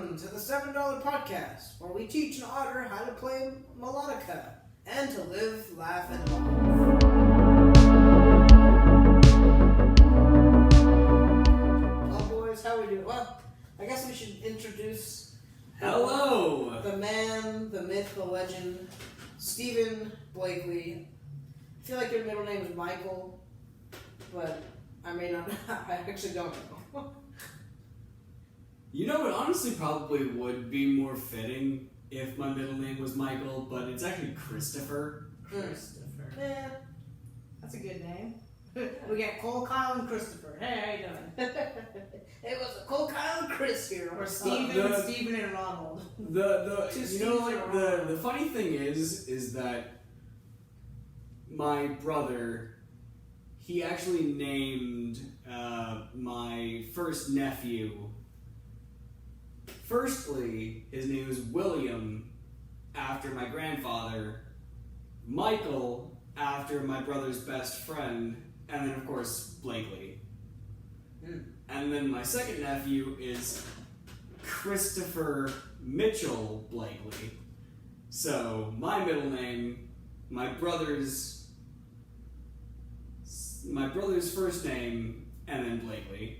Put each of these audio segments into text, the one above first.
Welcome to the $7 podcast, where we teach an otter how to play melodica and to live, laugh, and love. Well, boys, how we doing? Well, I guess we should introduce Hello! The man, the myth, the legend, Stephen Blakeley. I feel like your middle name is Michael, but I may not. I actually don't know. You know, it honestly probably would be more fitting if my middle name was Michael, but it's actually Christopher. Christopher. Yeah. That's a good name. We got Cole, Kyle, and Christopher. Hey, how you doing? It was a Cole, Kyle, and Chris here. Or Steven, Steven and Ronald. The funny thing is that my brother, he actually named my first nephew. Firstly, his name is William, after my grandfather, Michael, after my brother's best friend, and then, of course, Blakeley. And then my second nephew is Christopher Mitchell Blakeley. So, my middle name, my brother's first name, and then Blakeley.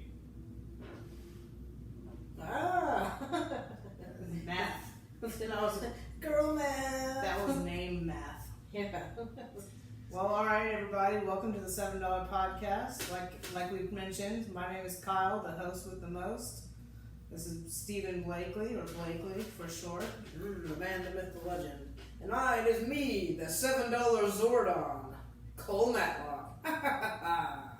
Math. That was girl math. That was name math. Yeah. Well, alright, everybody. Welcome to the $7 podcast. Like we've mentioned, my name is Kyle, the host with the most. This is Stephen Blakeley, or Blakeley for short. The man, the myth, the legend. And it is me, the $7 Zordon, Cole Matlock. I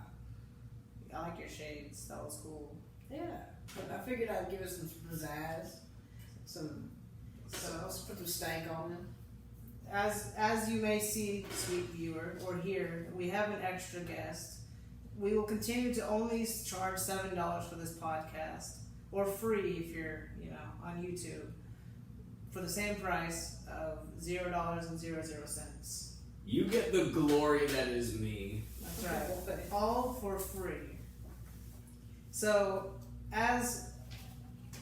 like your shades. That was cool. Yeah. I figured I'd give it some pizzazz. Let's put some stank on it. As you may see, sweet viewer, or hear, we have an extra guest. We will continue to only charge $7 for this podcast, or free if you're, on YouTube, for the same price of $0.00. You get the glory that is me. That's right. All for free. So, as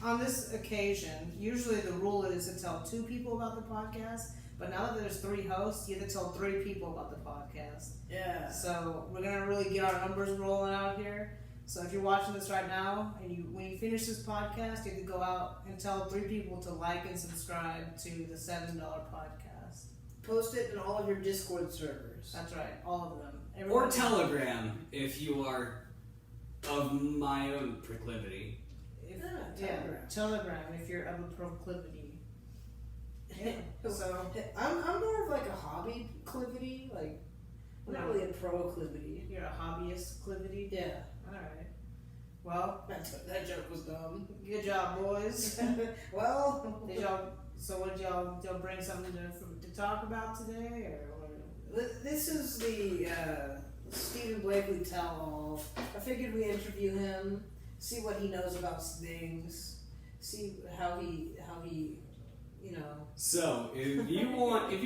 on this occasion, usually the rule is to tell 2 people about the podcast, but now that there's 3 hosts, you have to tell 3 people about the podcast. Yeah. So we're gonna really get our numbers rolling out here. So if you're watching this right now, and when you finish this podcast, you have to go out and tell 3 people to like and subscribe to the $7 podcast. Post it in all of your Discord servers. That's right, all of them. Or Telegram, if you are of my own proclivity. Telegram, if you're of a proclivity. Yeah. So I'm more of like a hobby clivity, like I'm not really a proclivity. You're a hobbyist clivity? Yeah. Alright. Well, that joke was dumb. Good job, boys. Well, did y'all bring something to talk about today, or this is the Stephen Blakeley tell-all. I figured we interview him, see what he knows about things, see how he So, if you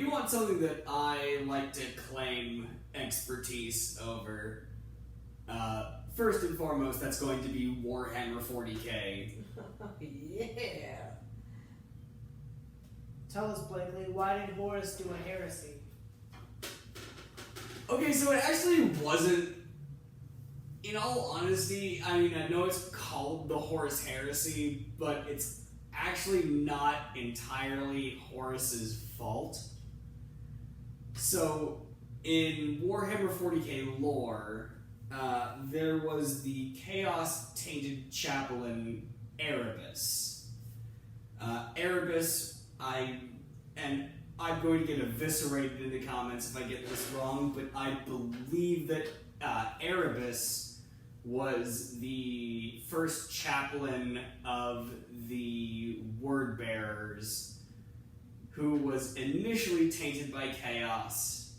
want something that I like to claim expertise over, first and foremost, that's going to be Warhammer 40k. Yeah. Tell us, Blakeley, why did Horus do a heresy? Okay, so it actually wasn't. In all honesty, I mean, I know it's called the Horus Heresy, but it's actually not entirely Horus's fault. So, in Warhammer 40k lore, there was the chaos-tainted chaplain Erebus. Erebus, I'm going to get eviscerated in the comments if I get this wrong, but I believe that Erebus was the first chaplain of the Word Bearers, who was initially tainted by chaos,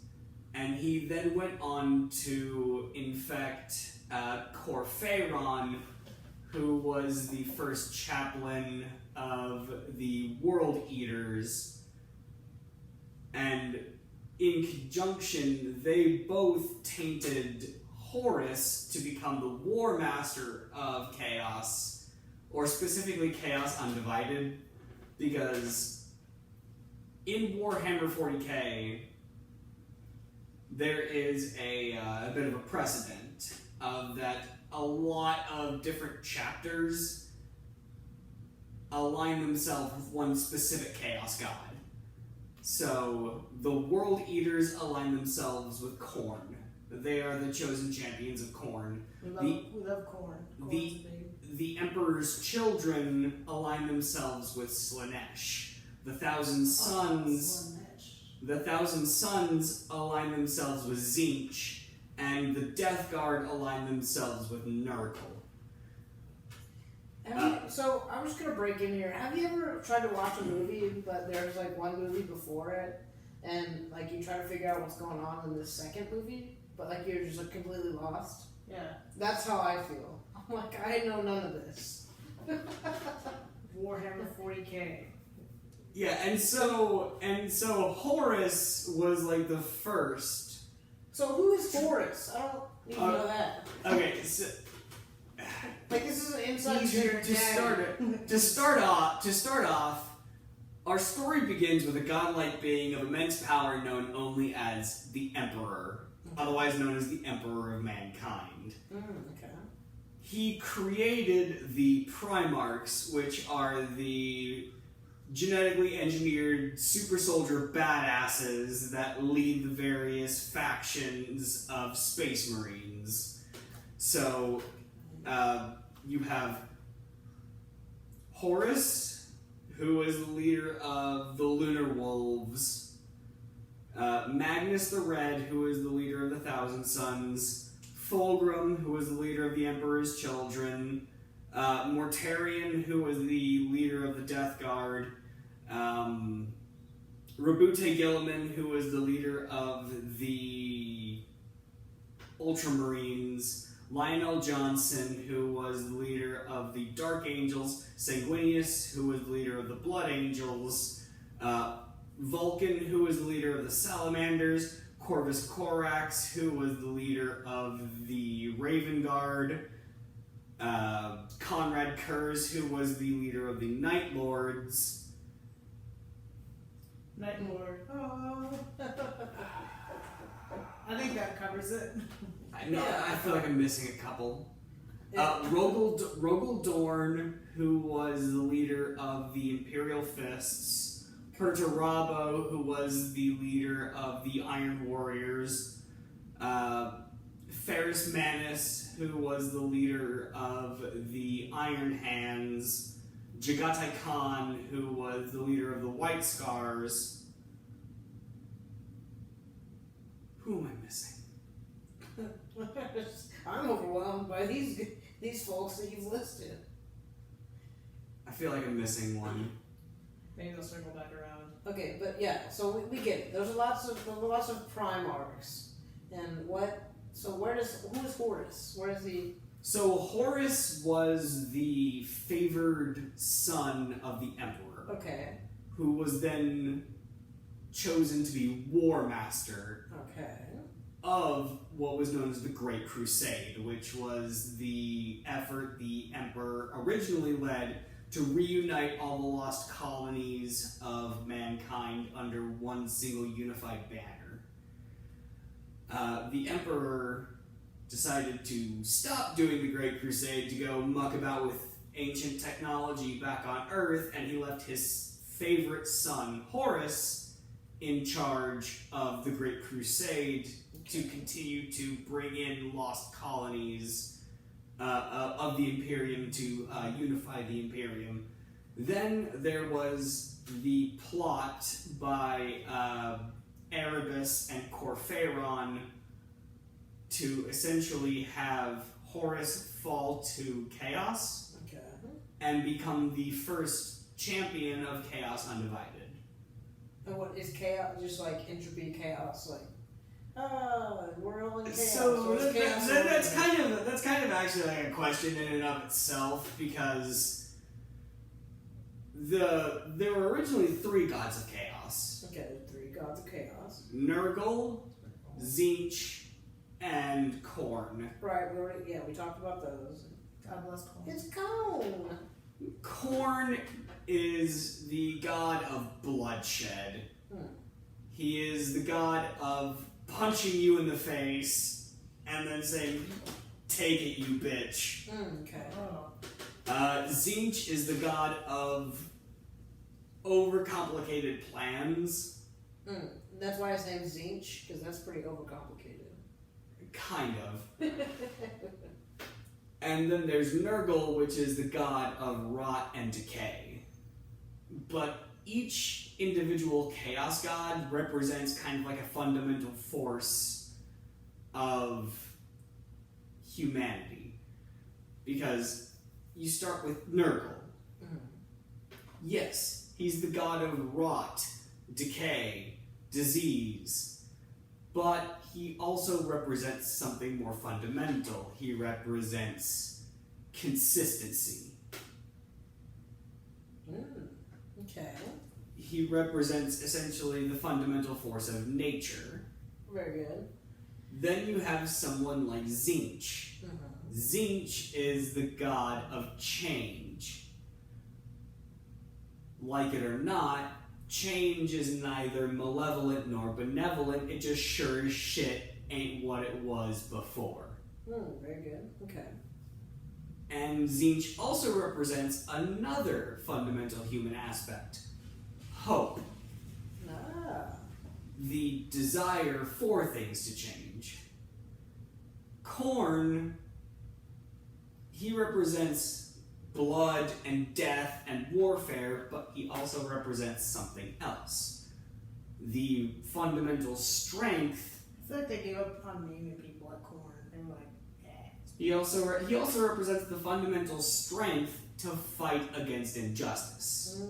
and he then went on to infect Corpheron, who was the first chaplain of the World Eaters, and in conjunction, they both tainted Horus to become the War Master of Chaos, or specifically Chaos Undivided, because in Warhammer 40k, there is a bit of a precedent of that a lot of different chapters align themselves with one specific Chaos God. So, the World Eaters align themselves with Khorne. They are the chosen champions of Khorne. We love corn. Corn's big. The Emperor's children align themselves with Slanesh. The Thousand Sons align themselves with Tzeentch, and the Death Guard align themselves with Nurgle. So I'm just gonna break in here. Have you ever tried to watch a movie, but there's like one movie before it, and like you try to figure out what's going on in the second movie, but like you're just like completely lost? Yeah. That's how I feel. I'm like, I know none of this. Warhammer 40k. Yeah, and so Horus was like the first. So who is Horus? I don't even know that. Okay, so Like this is an inside to start off, our story begins with a godlike being of immense power known only as the Emperor, otherwise known as the Emperor of Mankind. Okay. He created the Primarchs, which are the genetically engineered super soldier badasses that lead the various factions of Space Marines. So, you have Horus, who is the leader of the Lunar Wolves, Magnus the Red, who is the leader of the Thousand Sons, Fulgrim, who is the leader of the Emperor's Children, Mortarion, who was the leader of the Death Guard, Rabute Gilliman, who was the leader of the Ultramarines, Lionel Johnson, who was the leader of the Dark Angels, Sanguinius, who was the leader of the Blood Angels, Vulcan, who was the leader of the Salamanders, Corvus Corax, who was the leader of the Raven Guard, Conrad Kurz, who was the leader of the Night Lords. Night Lord. Oh. I think that covers it. I feel like I'm missing a couple. Rogel Dorn, who was the leader of the Imperial Fists, Perturabo, who was the leader of the Iron Warriors, Ferrus Manus, who was the leader of the Iron Hands, Jagatai Khan, who was the leader of the White Scars. Who am I missing? I'm overwhelmed by these folks that you've listed. I feel like I'm missing one. Maybe they'll circle back around. Okay, but yeah, so we get it. There's lots of Primarchs, and what? So who is Horus? Where is he? So Horus was the favored son of the Emperor, Okay. who was then chosen to be War Master Okay. of what was known as the Great Crusade, which was the effort the Emperor originally led to reunite all the lost colonies of mankind under one single unified banner. The Emperor decided to stop doing the Great Crusade to go muck about with ancient technology back on Earth, and he left his favorite son, Horus, in charge of the Great Crusade to continue to bring in lost colonies of the Imperium to unify the Imperium. Then there was the plot by Erebus and Corphaeron to essentially have Horus fall to Chaos Okay. and become the first champion of Chaos Undivided. And what is chaos? Just like entropy chaos, like we're all in chaos. So or is chaos that's kind of actually like a question in and of itself, because there were originally 3 gods of chaos: okay, 3 gods of chaos. Nurgle, Tzeentch, and Khorne. Right. We talked about those. God bless Cole. It's gone. Khorne is the god of bloodshed. He is the god of punching you in the face and then saying, "Take it, you bitch." Okay. Tzeentch is the god of overcomplicated plans. That's why his name's Tzeentch, because that's pretty overcomplicated. Kind of. And then there's Nurgle, which is the god of rot and decay. But each individual chaos god represents kind of like a fundamental force of humanity. Because you start with Nurgle. Yes, he's the god of rot, decay, disease, but he also represents something more fundamental. He represents consistency. Okay. He represents essentially the fundamental force of nature. Very good. Then you have someone like Tzeentch. Tzeentch is the god of change. Like it or not, change is neither malevolent nor benevolent. It just sure as shit ain't what it was before. Very good. Okay. And Tzeentch also represents another fundamental human aspect. Hope. The desire for things to change. Khorne, he represents blood and death and warfare, but he also represents something else. The fundamental strength. I feel like they gave up on naming people like Khorne. They were like, eh. He also represents the fundamental strength to fight against injustice.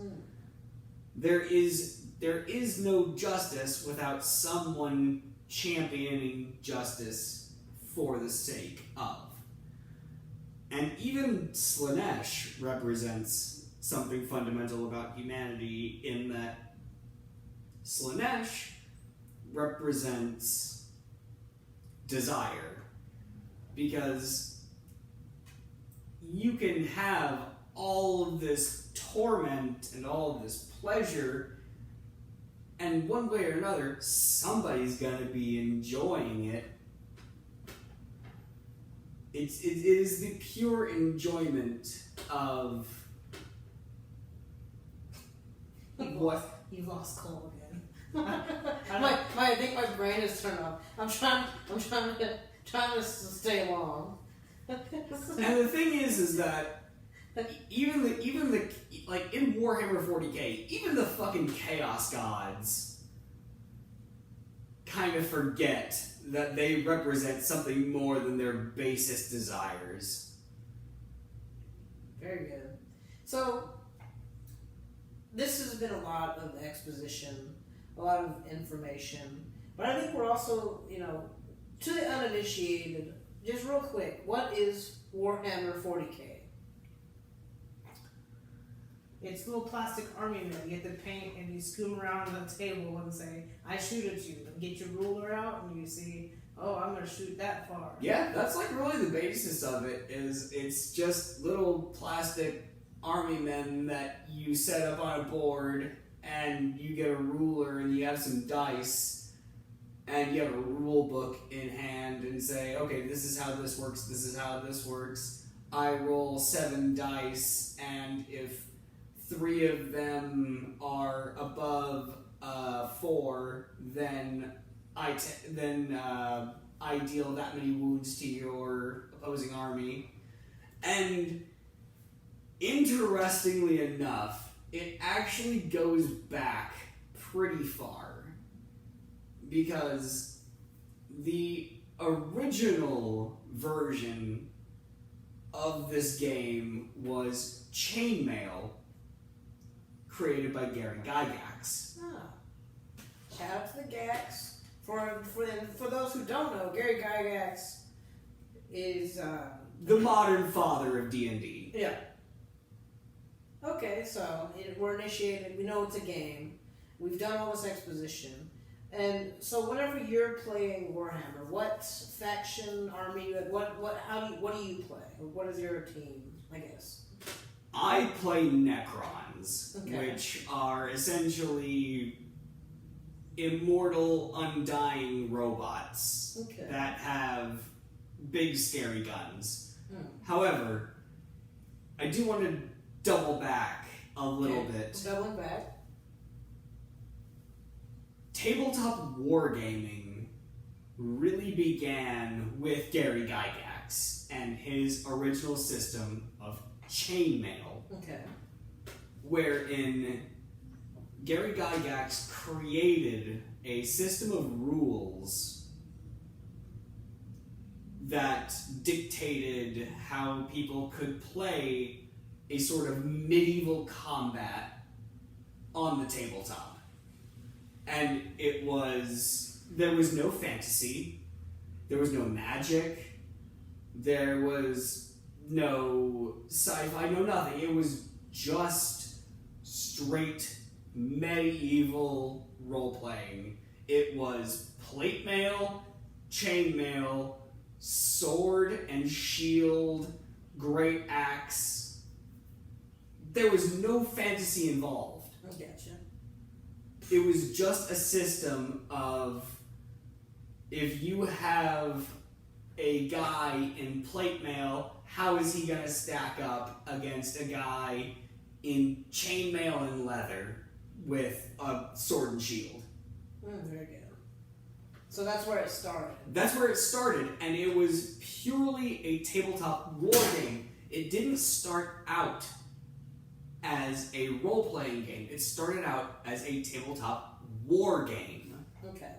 There is no justice without someone championing justice for the sake of. And even Slaanesh represents something fundamental about humanity in that Slaanesh represents desire. Because you can have all of this torment and all of this pleasure, and one way or another, somebody's gonna be enjoying it. It is the pure enjoyment of what. You lost Cole again. I think my brain is turned off. I'm trying to stay along. And the thing is that even the like in Warhammer 40k, even the fucking Chaos Gods kind of forget that they represent something more than their basest desires. Very good. So, this has been a lot of exposition, a lot of information, but I think we're also, to the uninitiated, just real quick, what is Warhammer 40k? It's little plastic army men. You get the paint and you scoot around the table and say, "I shoot at you." And get your ruler out and you see, "Oh, I'm gonna shoot that far." Yeah, that's like really the basis of it. Is it's just little plastic army men that you set up on a board, and you get a ruler and you have some dice, and you have a rule book in hand and say, "Okay, this is how this works. This is how this works. I roll 7 dice, and if 3 of them are above 4, then I deal that many wounds to your opposing army." And interestingly enough, it actually goes back pretty far, because the original version of this game was Chainmail, created by Gary Gygax. Shout out to the Gax. For those who don't know, Gary Gygax is the modern father of D&D. Yeah. Okay, so we're initiated. We know it's a game. We've done all this exposition, and so whenever you're playing Warhammer, what faction, army, what do you play? What is your team? I guess. I play Necrons, Okay. which are essentially immortal, undying robots Okay. that have big, scary guns. Hmm. However, I do want to double back a little Okay. bit. Doubling back. Tabletop wargaming really began with Gary Gygax and his original system of chainmail, Okay. wherein Gary Gygax created a system of rules that dictated how people could play a sort of medieval combat on the tabletop. And there was no fantasy, there was no magic, there was no sci-fi, no nothing. It was just straight medieval role-playing. It was plate mail, chain mail, sword and shield, great axe. There was no fantasy involved. I gotcha. It was just a system of, if you have a guy in plate mail, how is he going to stack up against a guy in chainmail and leather with a sword and shield? Very good. So that's where it started. That's where it started, and it was purely a tabletop war game. It didn't start out as a role-playing game. It started out as a tabletop war game. Okay.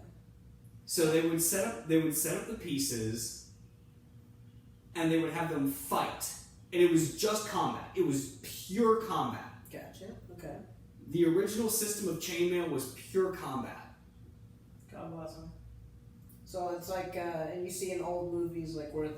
So they would set up the pieces, and they would have them fight. And it was just combat. It was pure combat. Gotcha. Okay. The original system of chainmail was pure combat. God bless him. So it's like, and you see in old movies, like where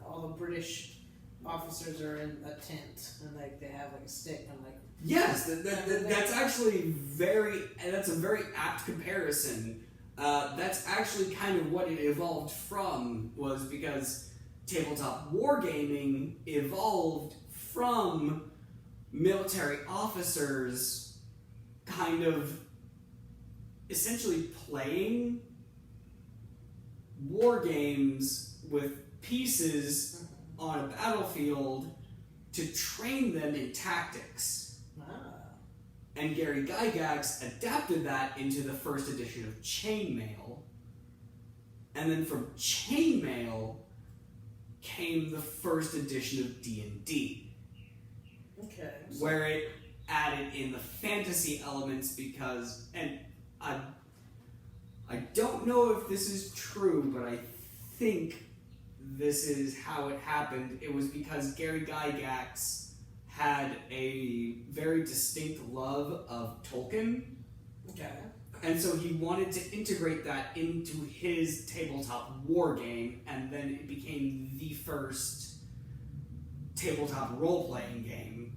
all the British officers are in a tent and like they have like a stick and like. Yes, that's actually that's a very apt comparison. That's actually kind of what it evolved from, was because tabletop wargaming evolved from military officers kind of essentially playing war games with pieces on a battlefield to train them in tactics. And Gary Gygax adapted that into the first edition of Chainmail. And then from Chainmail came the first edition of D&D. Okay. Where it added in the fantasy elements because, and I don't know if this is true, but I think this is how it happened. It was because Gary Gygax had a very distinct love of Tolkien. Okay. And so he wanted to integrate that into his tabletop war game, and then it became the first tabletop role-playing game.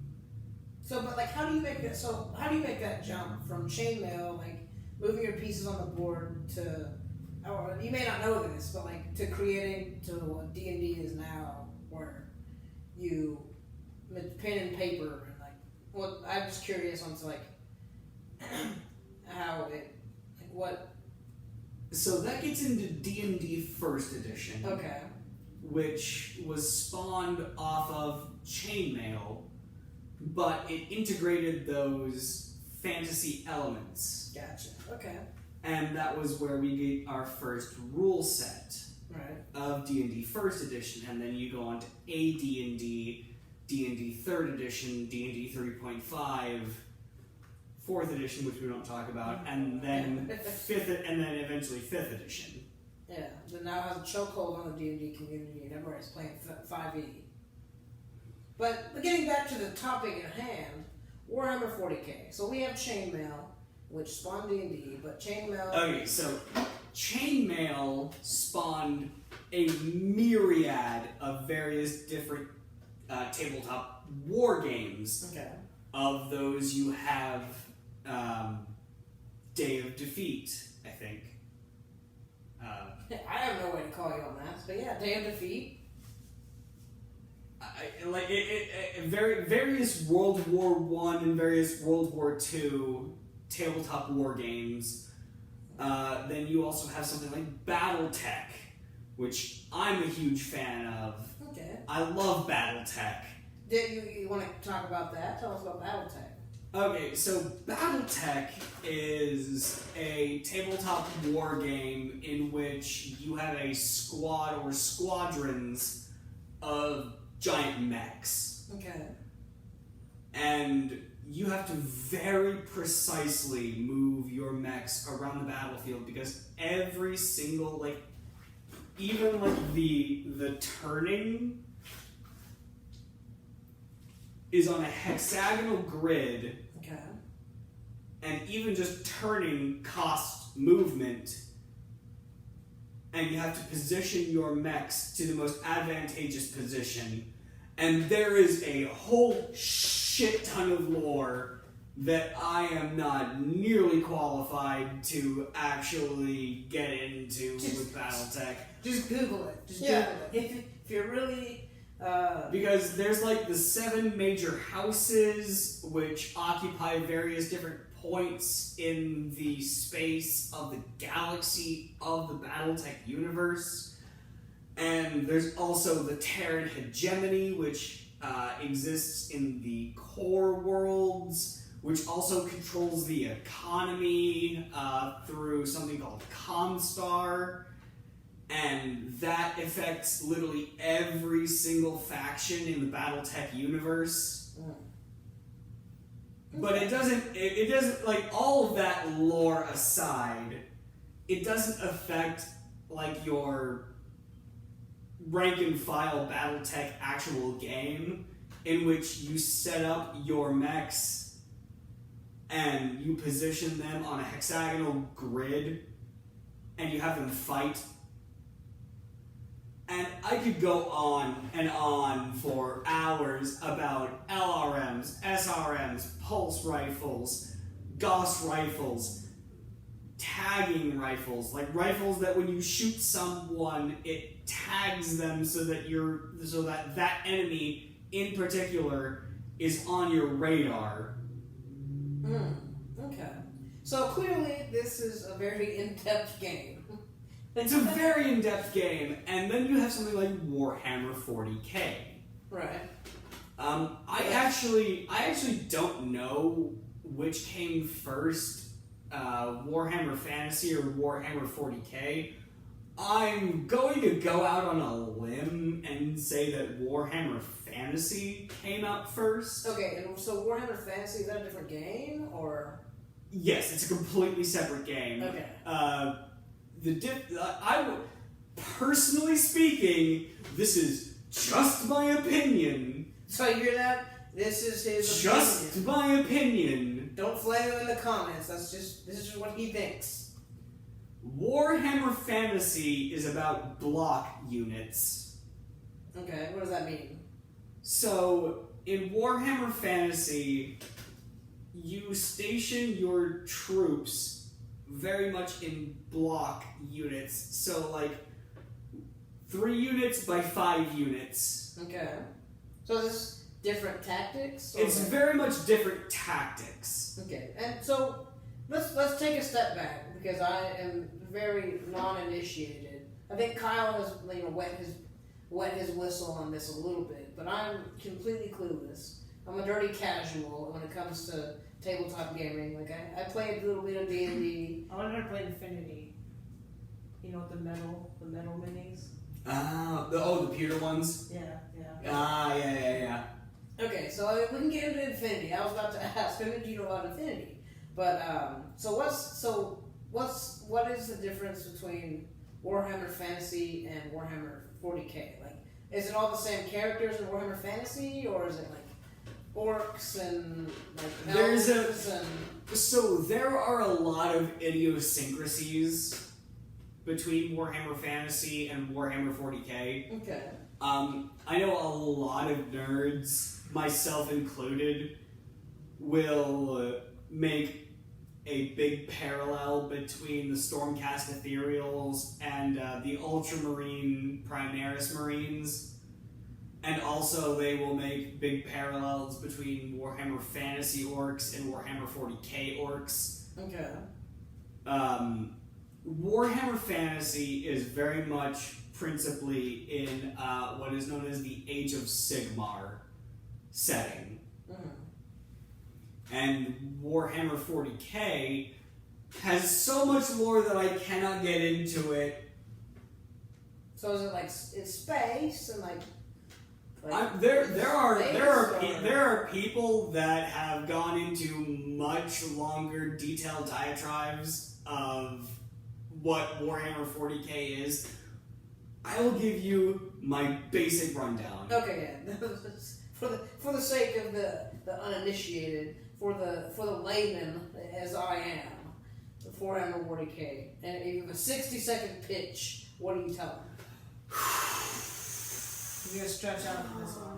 So, but like, how do you make that jump from chainmail, like moving your pieces on the board to, or you may not know this, but like to creating to what D&D is now, where you with pen and paper and like, well, I'm just curious on like how it, like what. So that gets into D&D First Edition, Okay. which was spawned off of Chainmail, but it integrated those fantasy elements. Gotcha. Okay. And that was where we get our first rule set Right. of D&D First Edition, and then you go on to AD&D, D&D Third Edition, D&D 3.5, Fourth Edition, which we don't talk about, and then and then eventually Fifth Edition. Yeah. That now has a chokehold on the D&D community, and everybody's playing 5e. But getting back to the topic at hand, Warhammer 40k. So we have Chainmail, which spawned D&D, but Chainmail. Okay, so Chainmail spawned a myriad of various different tabletop war games. Okay. Of those, you have Day of Defeat, I think. I have no way to call you on that, but yeah, Day of Defeat. various World War I and various World War II tabletop war games. Then you also have something like BattleTech, which I'm a huge fan of. Okay. I love BattleTech. You want to talk about that? Tell us about BattleTech. Okay, so BattleTech is a tabletop war game in which you have a squad or squadrons of giant mechs. Okay. And you have to very precisely move your mechs around the battlefield because every single, like, even like the turning is on a hexagonal grid. Okay. And even just turning costs movement, and you have to position your mechs to the most advantageous position. And there is a whole shit ton of lore that I am not nearly qualified to actually get into with BattleTech. Just Google it. Just Yeah. Google it. If you're really... Because there's like the 7 major houses which occupy various different points in the space of the galaxy of the BattleTech universe. And there's also the Terran hegemony, which exists in the core worlds, which also controls the economy through something called Comstar. And that affects literally every single faction in the BattleTech universe. But it doesn't, like, all of that lore aside, it doesn't affect, like, your rank and file BattleTech actual game, in which you set up your mechs and you position them on a hexagonal grid and you have them fight. And I could go on and on for hours about LRMs, SRMs, pulse rifles, Gauss rifles, tagging rifles, like rifles that when you shoot someone, it tags them so that that enemy in particular is on your radar. Okay. So clearly, this is a very in-depth game. It's a very in-depth game, and then you have something like Warhammer 40k. Right. I actually don't know which came first, Warhammer Fantasy or Warhammer 40k. I'm going to go out on a limb and say that Warhammer Fantasy came out first. Okay, and so Warhammer Fantasy, is that a different game, or? Yes, it's a completely separate game. Okay. I would, personally speaking, this is just my opinion. So you hear that? This is his Just opinion. my opinion. Don't flame him in the comments. This is just what he thinks. Warhammer Fantasy is about block units. Okay, what does that mean? So, in Warhammer Fantasy, you station your troops very much in block units. So, like, 3 units by 5 units. Okay. So is this different tactics? Or It's very much different tactics. Okay, and so let's take a step back because I am very non-initiated. I think Kyle has wet his whistle on this a little bit, but I'm completely clueless. I'm a dirty casual when it comes to tabletop gaming. Like I played a little bit of D&D. I wanted to play Infinity. You know, the metal minis. The pewter ones? Yeah. Yeah. Okay, so we can get into Infinity. I was about to ask, how do you know about Infinity? But what is the difference between Warhammer Fantasy and Warhammer 40k? Like, is it all the same characters in Warhammer Fantasy, or is it like orcs and like elves and? So there are a lot of idiosyncrasies between Warhammer Fantasy and Warhammer 40k. Okay. I know a lot of nerds, myself included, will make a big parallel between the Stormcast Ethereals and the Ultramarine Primaris Marines. And also they will make big parallels between Warhammer Fantasy orcs and Warhammer 40k orcs. Okay. Warhammer Fantasy is very much principally in what is known as the Age of Sigmar setting. And Warhammer 40k has so much lore that I cannot get into it. So is it like it's space and like there are people that have gone into much longer, detailed diatribes of what Warhammer 40k is. I will give you my basic rundown. Okay, yeah. for the sake of the uninitiated, for the layman as I am, the Warhammer 40k, and you have a 60-second pitch. What do you tell them? You're gonna stretch out this one.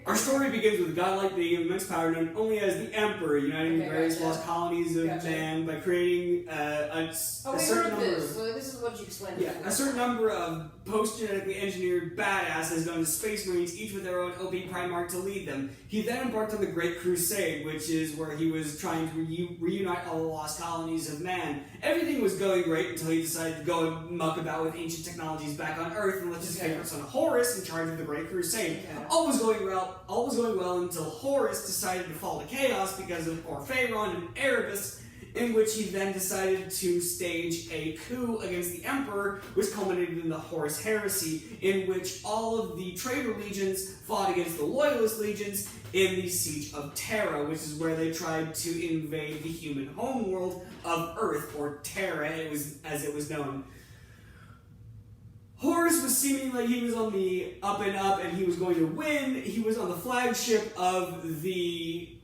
Our story begins with a godlike being of immense power known only as the Emperor, uniting the various lost colonies of man by creating a certain number. So this is what you explained. Yeah, a certain number of post-genetically engineered badasses known as Space Marines, each with their own OP Primarch to lead them. He then embarked on the Great Crusade, which is where he was trying to reunite all the lost colonies of man. Everything was going great until he decided to go and muck about with ancient technologies back on Earth and left his favorite son Horus in charge of the Great Crusade. All was going well until Horus decided to fall to chaos because of poor Pharaon and Erebus, in which he then decided to stage a coup against the Emperor, which culminated in the Horus Heresy, in which all of the traitor legions fought against the loyalist legions in the Siege of Terra, which is where they tried to invade the human homeworld of Earth, or Terra, as it was known. Horus was seeming like he was on the up and up, and he was going to win. He was on the flagship of the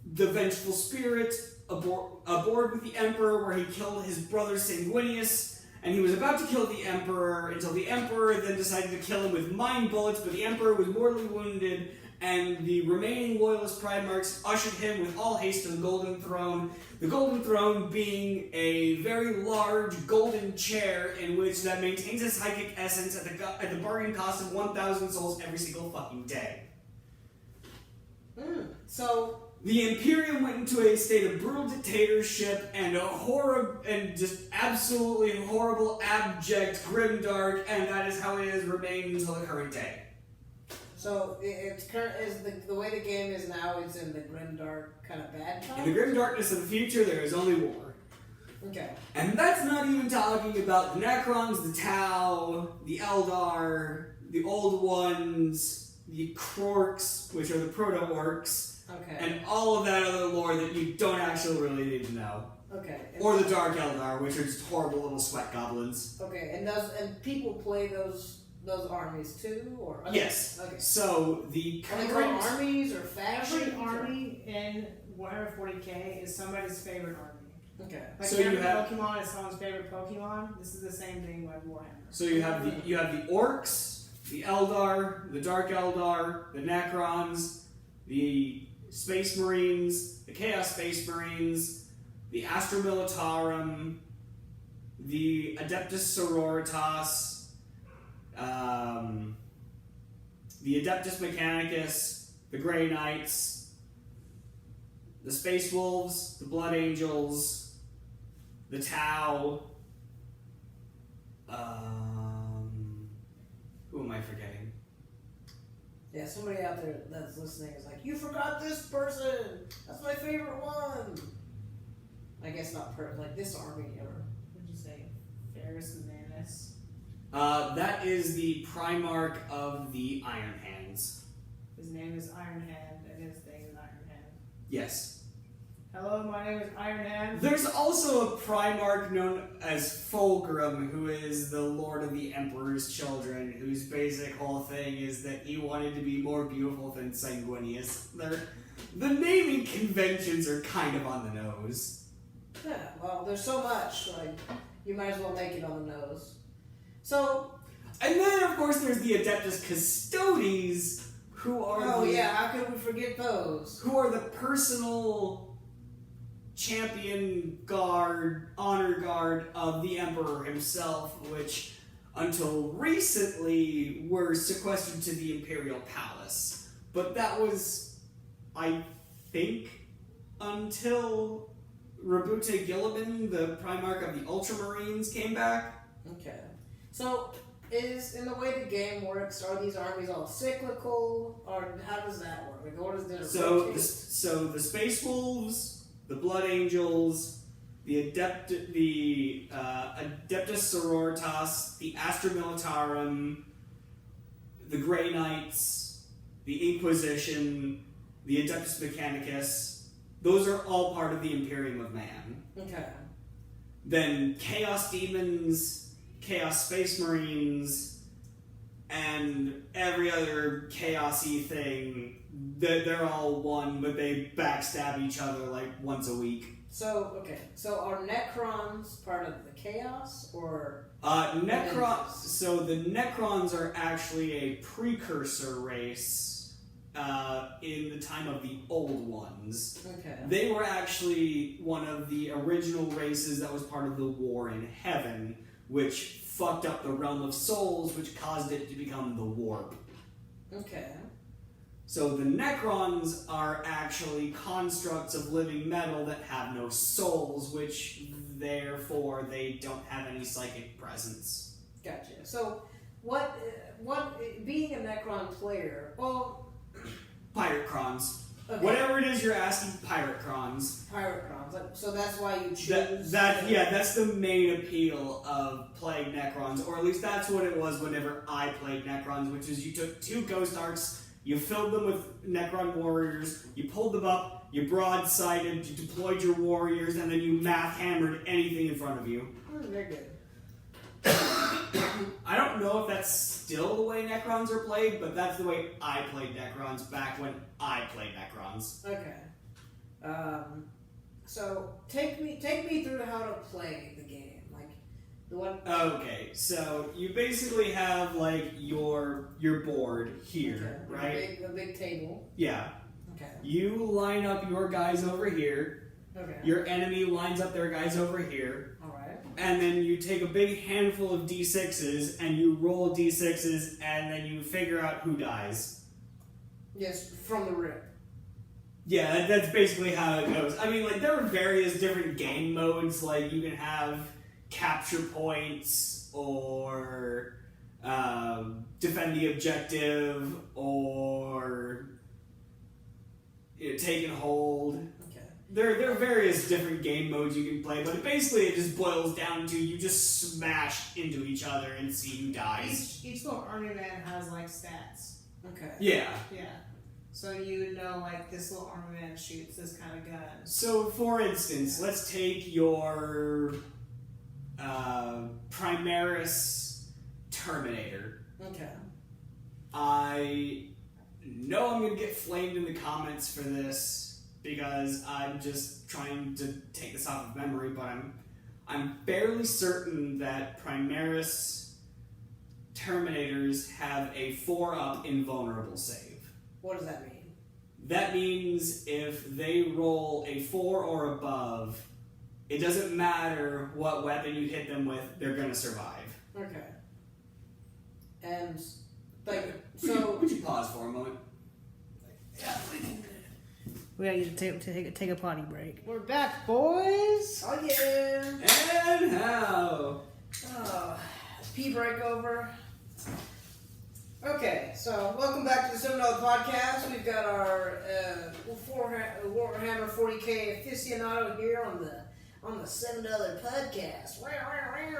Vengeful Spirit, aboard with the Emperor, where he killed his brother Sanguinius, and he was about to kill the Emperor until the Emperor then decided to kill him with mind bullets, but the Emperor was mortally wounded, and the remaining loyalist Primarchs ushered him with all haste to the Golden Throne. The Golden Throne being a very large golden chair in which that maintains its psychic essence at the bargain cost of 1,000 souls every single fucking day. So the Imperium went into a state of brutal dictatorship and just absolutely horrible, abject, grimdark, and that is how it has remained until the current day. So it's current is the way the game is now. It's in the grimdark kind of bad time. In the grim darkness of the future, there is only war. Okay. And that's not even talking about the Necrons, the Tau, the Eldar, the Old Ones, the Krorks, which are the Proto-Orcs, and all of that other lore that you don't actually really need to know. Okay. Or the Dark Eldar, which are just horrible little sweat goblins. Okay, and people play those armies too, or yes. Okay. So the current armies or factions. Every army in Warhammer 40k is somebody's favorite army. Okay. Like so every you have Pokemon is someone's favorite Pokemon. This is the same thing with Warhammer. So you have the Orcs, the Eldar, the Dark Eldar, the Necrons, the Space Marines, the Chaos Space Marines, the Astra Militarum, the Adeptus Sororitas, the Adeptus Mechanicus, the Grey Knights, the Space Wolves, the Blood Angels, the Tau. Who am I forgetting? Yeah, somebody out there that's listening is like, you forgot this person. That's my favorite one. I guess not like this army ever. What did you say? Ferris Manus. That is the Primarch of the Iron Hands. His name is Iron Hand, and his thing is Iron Hand. Yes. Hello, my name is Iron Hand. There's also a Primarch known as Fulgrim, who is the Lord of the Emperor's Children, whose basic whole thing is that he wanted to be more beautiful than Sanguinius. The naming conventions are kind of on the nose. Yeah, well, there's so much, like, you might as well make it on the nose. So... And then, of course, there's the Adeptus Custodes, who are how could we forget those? Who are the personal champion guard, honor guard of the Emperor himself, which until recently were sequestered to the Imperial Palace. But that was, I think, until Rabute Gilliman, the Primarch of the Ultramarines, came back. Okay. So, in the way the game works, are these armies all cyclical, or how does that work? Like, what is the So the Space Wolves, the Blood Angels, the Adeptus Sororitas, the Astra Militarum, the Grey Knights, the Inquisition, the Adeptus Mechanicus, those are all part of the Imperium of Man. Okay. Then Chaos Demons, Chaos Space Marines, and every other chaos-y thing, they're all one, but they backstab each other like once a week. So, okay. So are Necrons part of the Chaos, or... So the Necrons are actually a precursor race in the time of the Old Ones. Okay. They were actually one of the original races that was part of the War in Heaven, which fucked up the Realm of Souls, which caused it to become the Warp. Okay. So the Necrons are actually constructs of living metal that have no souls, which therefore they don't have any psychic presence. Gotcha. So, what being a Necron player, well... Pirate Crons. Okay. Whatever it is you're asking, Pirate Crons. Pirate Crons. So that's why you choose... That's the main appeal of playing Necrons, or at least that's what it was whenever I played Necrons, which is you took 2 Ghost Arcs, you filled them with Necron warriors, you pulled them up, you broadsided, you deployed your warriors, and then you math hammered anything in front of you. Very good. I don't know if that's still the way Necrons are played, but that's the way I played Necrons back when I played Necrons. Okay. So take me through how to play the game. Like the one. Okay, so you basically have like your board here, Okay. right? A big table. Yeah. Okay. You line up your guys over here. Okay. Your enemy lines up their guys over here. All right. And then you take a big handful of d6s and you roll d6s and then you figure out who dies. Yes, from the rip. Yeah, that's basically how it goes. I mean, like, there are various different game modes. Like, you can have capture points or defend the objective or take and hold. There are various different game modes you can play, but basically it just boils down to you just smash into each other and see who dies. Each little army man has like stats. Okay. Yeah. Yeah. So you know, like this little army man shoots this kind of gun. So, for instance, let's take your Primaris Terminator. Okay. I know I'm going to get flamed in the comments for this, because I'm just trying to take this off of memory, but I'm fairly certain that Primaris Terminators have a 4-up invulnerable save. What does that mean? That means if they roll a 4 or above, it doesn't matter what weapon you hit them with, they're gonna survive. Okay. And, like, so... Would you pause for a moment? Yeah, we can... We gotta take a potty break. We're back, boys! Oh, yeah! And how? Oh, pee break over. Okay, so welcome back to the $7 podcast. We've got our Warhammer 40k aficionado here on the $7 podcast.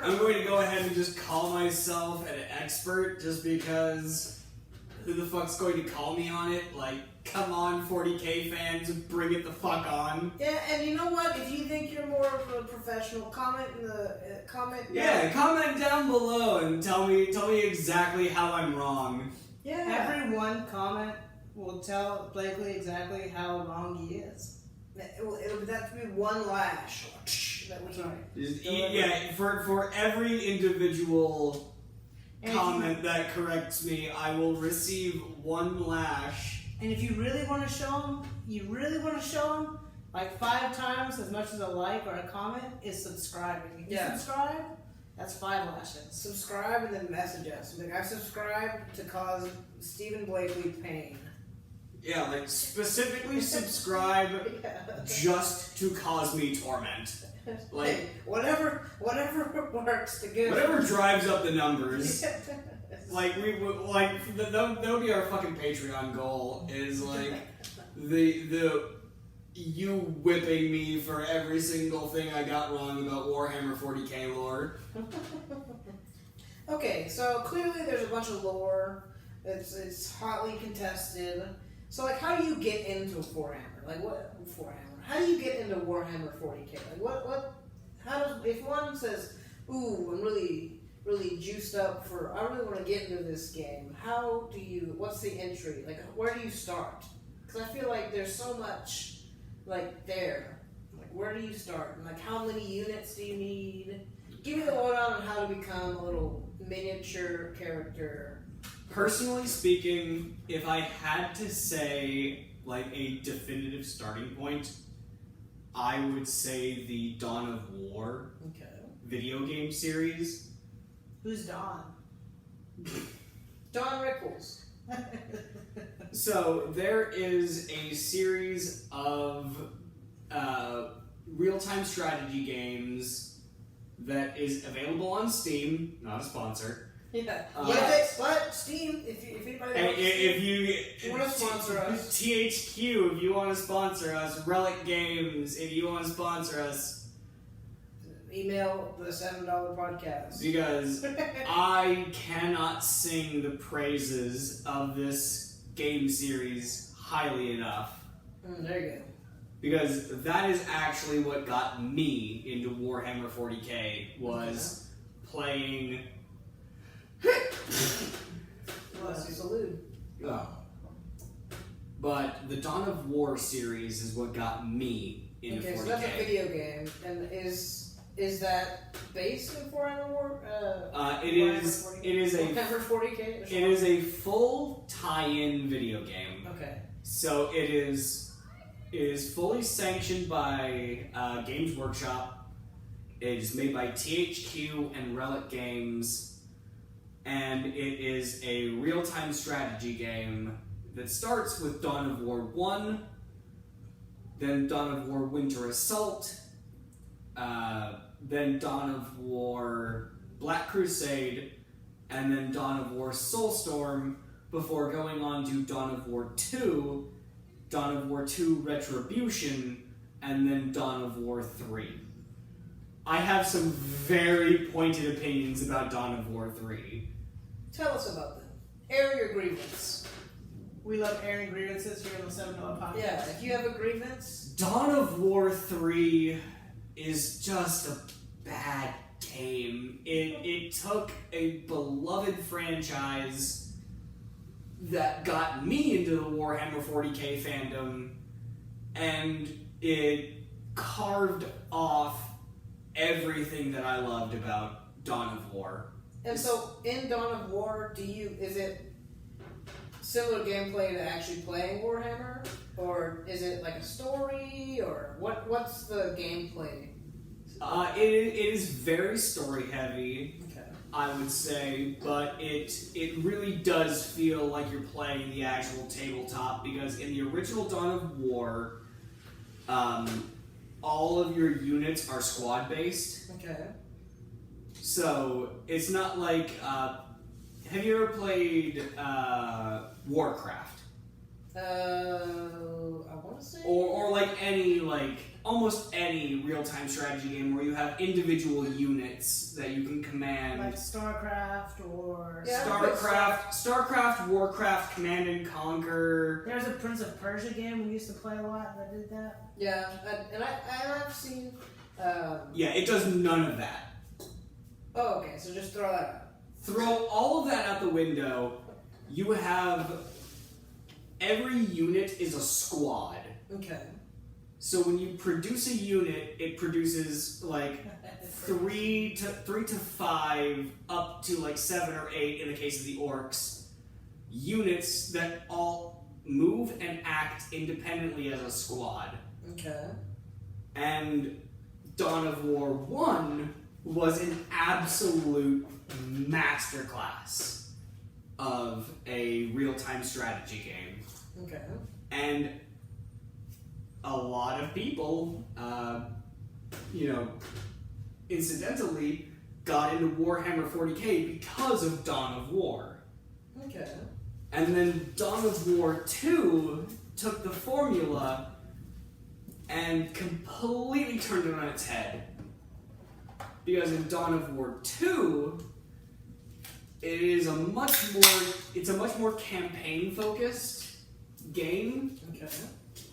I'm going to go ahead and just call myself an expert just because who the fuck's going to call me on it? Like, come on, 40k fans, bring it the fuck on. Yeah, and you know what? If you think you're more of a professional, comment in the comment. Yeah, comment down below and tell me exactly how I'm wrong. Yeah. Every one comment will tell Blakeley exactly how wrong he is. It would have to be one lash that we can. Yeah, for every individual comment that corrects me, I will receive one lash. And if you really want to show them, like 5 times as much as a like or a comment is subscribing. If you subscribe, That's 5 lashes. Subscribe and then message us. Like, I subscribe to cause Stephen Blakeley pain. Yeah, like specifically subscribe just to cause me torment. Like Hey, whatever works to get. whatever drives up the numbers. Like that would be our fucking Patreon goal. Is like the you whipping me for every single thing I got wrong about Warhammer 40k lore. Okay, so clearly there's a bunch of lore. It's hotly contested. So like, how do you get into Warhammer? Like what Warhammer? How do you get into Warhammer 40k? Like what? How does if one says, "Ooh, I'm really juiced up for. I really want to get into this game." How do you? What's the entry? Like, where do you start? Because I feel like there's so much like there. Like, where do you start? And like, how many units do you need? Give me the lowdown on how to become a little miniature character. Personally speaking, if I had to say like a definitive starting point, I would say the Dawn of War Okay. video game series. Who's Don? Don Rickles. So there is a series of real-time strategy games that is available on Steam, not a sponsor. Yeah. Uh, But Steam, if anybody And wants if you want to sponsor us, THQ, if you want to sponsor us, Relic Games, if you want to sponsor us, email the $7 podcast. because I cannot sing the praises of this game series highly enough. There you go. Because that is actually what got me into Warhammer 40k, was playing... Salute. But the Dawn of War series is what got me into Okay, 40k. so that's a video game, and is that based in Warhammer War? It is a Warhammer 40k. it is a full tie-in video game. Okay. So it is fully sanctioned by Games Workshop. It is made by THQ and Relic Games, and it is a real-time strategy game that starts with Dawn of War 1, then Dawn of War Winter Assault, then Dawn of War Black Crusade, and then Dawn of War Soulstorm, before going on to Dawn of War 2, Dawn of War 2 Retribution, and then Dawn of War 3. I have some very pointed opinions about Dawn of War 3. Tell us about them. Air your grievance. We love airing grievances here on the $7 podcast. Yeah, if you have a grievance, Dawn of War 3 is just a bad game. It took a beloved franchise that got me into the Warhammer 40k fandom, and it carved off everything that I loved about Dawn of War. and so in Dawn of War, is it similar gameplay to actually playing Warhammer, or is it like a story, or what's the gameplay? It is very story heavy, Okay. I would say, but it really does feel like you're playing the actual tabletop, because in the original Dawn of War, all of your units are squad based. Okay. So it's not like have you ever played Warcraft? I want to say. Or like almost any real-time strategy game where you have individual units that you can command. Like StarCraft or... Yeah. Starcraft, Warcraft, Command and Conquer. There's a Prince of Persia game we used to play a lot that did that. Yeah, and I've seen. Yeah, it does none of that. Oh, okay. So just throw that out. Throw all of that out the window. You have every unit is a squad. Okay. So when you produce a unit, it produces like three to five, up to like 7 or 8 in the case of the orcs, units that all move and act independently as a squad. Okay. And Dawn of War 1 was an absolute masterclass of a real-time strategy game. Okay. And a lot of people, incidentally, got into Warhammer 40k because of Dawn of War. Okay. And then Dawn of War 2 took the formula and completely turned it on its head. Because in Dawn of War 2, it's a much more campaign-focused game. Okay.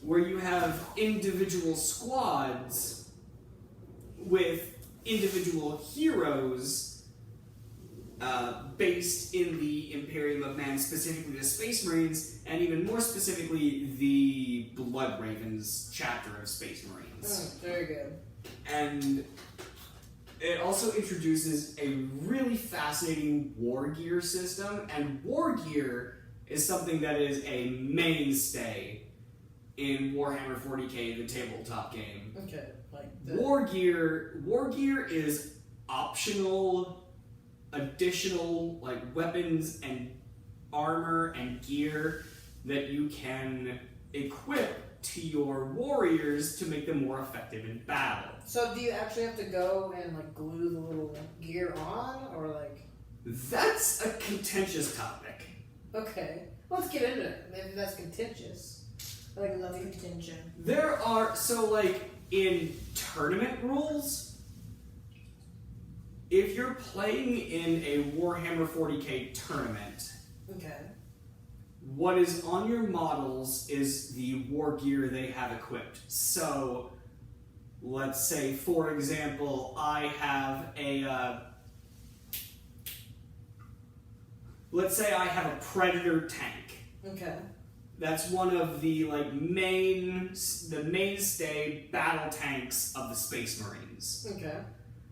Where you have individual squads with individual heroes based in the Imperium of Man, specifically the Space Marines, and even more specifically the Blood Ravens chapter of Space Marines. Very good. And it also introduces a really fascinating war gear system, and war gear is something that is a mainstay in Warhammer 40k, the tabletop game. Okay. War gear is optional, additional weapons and armor and gear that you can equip to your warriors to make them more effective in battle. So do you actually have to go and glue the little gear on, or That's a contentious topic. Okay. Let's get into it. Maybe that's contentious. I love contention. There are in tournament rules, if you're playing in a Warhammer 40k tournament, Okay. what is on your models is the war gear they have equipped. So, let's say, for example, I have a Predator tank. Okay. That's one of the mainstay battle tanks of the Space Marines. Okay.